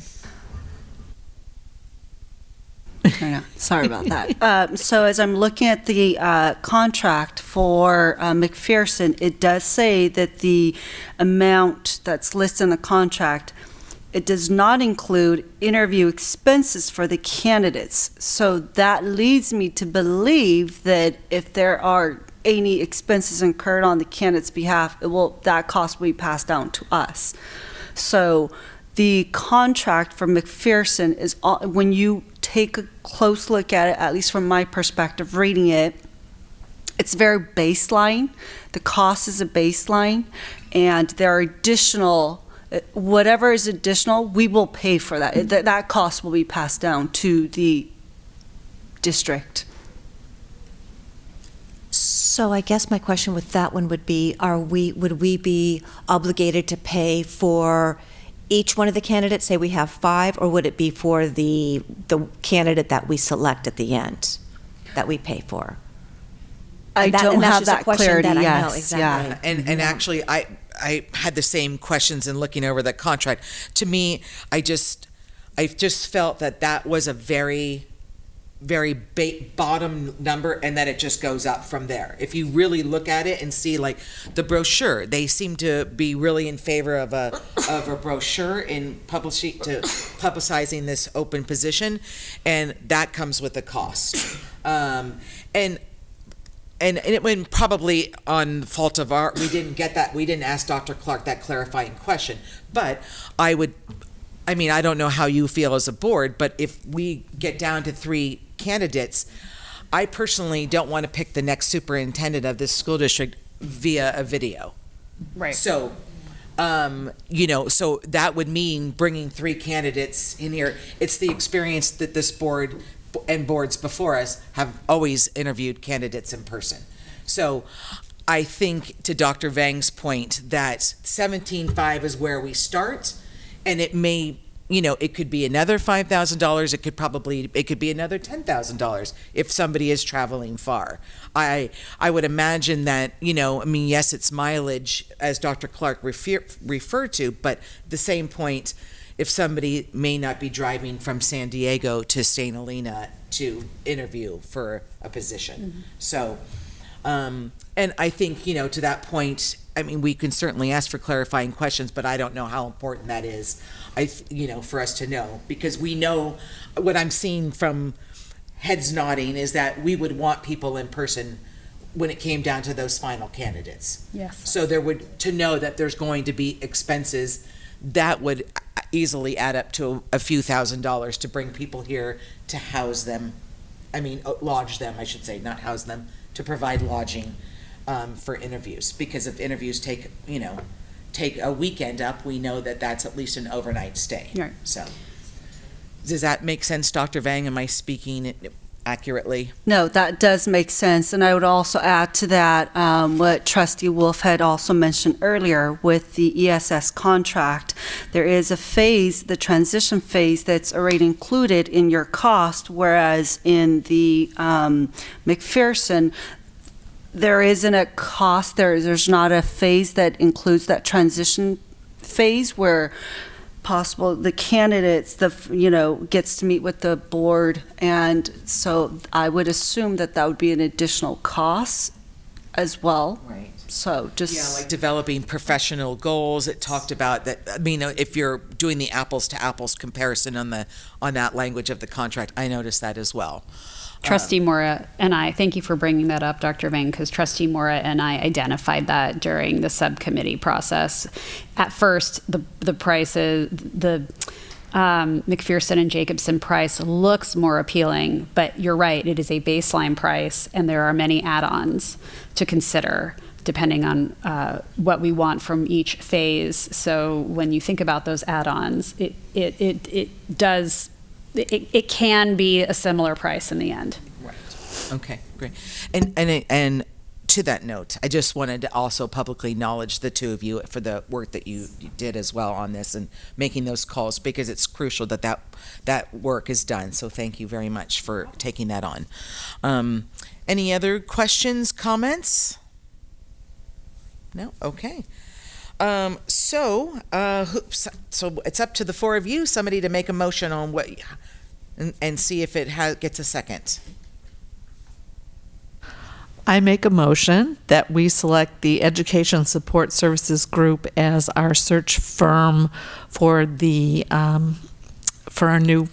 Sorry about that. So as I'm looking at the contract for McPherson, it does say that the amount that's listed in the contract, it does not include interview expenses for the candidates. So that leads me to believe that if there are any expenses incurred on the candidate's behalf, that cost will be passed down to us. So the contract for McPherson is, when you take a close look at it, at least from my perspective, reading it, it's very baseline. The cost is a baseline, and there are additional, whatever is additional, we will pay for that. That cost will be passed down to the district. So I guess my question with that one would be, would we be obligated to pay for each one of the candidates, say we have 5, or would it be for the candidate that we select at the end that we pay for? I don't have that clarity, that yes. I know, exactly. Yeah, and actually, I had the same questions in looking over the contract. To me, I just felt that was a very bottom number, and that it just goes up from there. If you really look at it and see, like, the brochure, they seem to be really in favor of a brochure in publicizing this open position, and that comes with a cost. And it went probably on fault of we didn't get that. We didn't ask Dr. Clark that clarifying question. But I don't know how you feel as a board, but if we get down to 3 candidates, I personally don't want to pick the next superintendent of this school district via a video. Right. So, so that would mean bringing 3 candidates in here. It's the experience that this board and boards before us have always interviewed candidates in person. So I think, to Dr. Vang's point, that 17.5 is where we start, and it may, it could be another $5,000. It could be another $10,000 if somebody is traveling far. I would imagine that, yes, it's mileage, as Dr. Clark referred to, but at the same point, if somebody may not be driving from San Diego to St. Helena to interview for a position. Mm-hmm. So, and I think, to that point, we can certainly ask for clarifying questions, but I don't know how important that is, for us to know, because we know what I'm seeing from heads nodding is that we would want people in person when it came down to those final candidates. Yes. So to know that there's going to be expenses that would easily add up to a few $1,000s to bring people here to house them. Lodge them, I should say, not house them, to provide lodging for interviews. Because if interviews take a weekend up, we know that that's at least an overnight stay. Right. So, does that make sense, Dr. Vang? Am I speaking accurately? No, that does make sense. And I would also add to that what Trustee Wolf had also mentioned earlier with the ESS contract. There is a phase, the transition phase, that's already included in your cost, whereas in the McPherson, there isn't a cost. There's not a phase that includes that transition phase where possible the candidates gets to meet with the board, and so I would assume that would be an additional cost as well. Right. So just like developing professional goals. It talked about that. If you're doing the apples to apples comparison on that language of the contract, I noticed that as well. Trustee Mora and I, thank you for bringing that up, Dr. Vang, because Trustee Mora and I identified that during the subcommittee process. At first, the prices, the McPherson and Jacobson price looks more appealing, but you're right, it is a baseline price, and there are many add-ons to consider depending on what we want from each phase. So when you think about those add-ons, it can be a similar price in the end. Right. Okay, great. And to that note, I just wanted to also publicly acknowledge the 2 of you for the work that you did as well on this and making those calls, because it's crucial that work is done. So thank you very much for taking that on. Any other questions, comments? No? Okay. So it's up to the 4 of you, somebody to make a motion on what, and see if it gets a second. I make a motion that we select the Education Support Services Group as our search firm for our new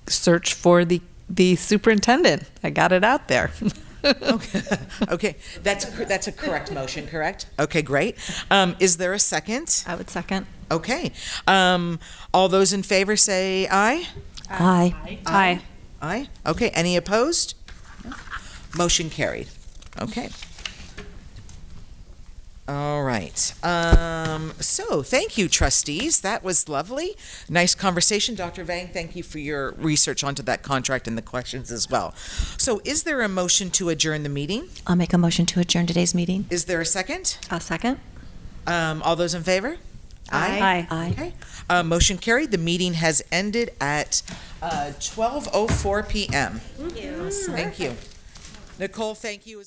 search for the superintendent. I got it out there. Okay, that's a correct motion, correct? Okay, great. Is there a second? I would second. Okay. All those in favor say aye? Aye. Aye. Aye. Okay, any opposed? No. Motion carried. Okay. All right. So thank you, trustees. That was lovely. Nice conversation. Dr. Vang, thank you for your research onto that contract and the questions as well. So is there a motion to adjourn the meeting? I'll make a motion to adjourn today's meeting. Is there a second? I'll second. All those in favor? Aye. Aye. Okay. Motion carried. The meeting has ended at 12:04 p.m. Thank you. Thank you. Nicole, thank you as well.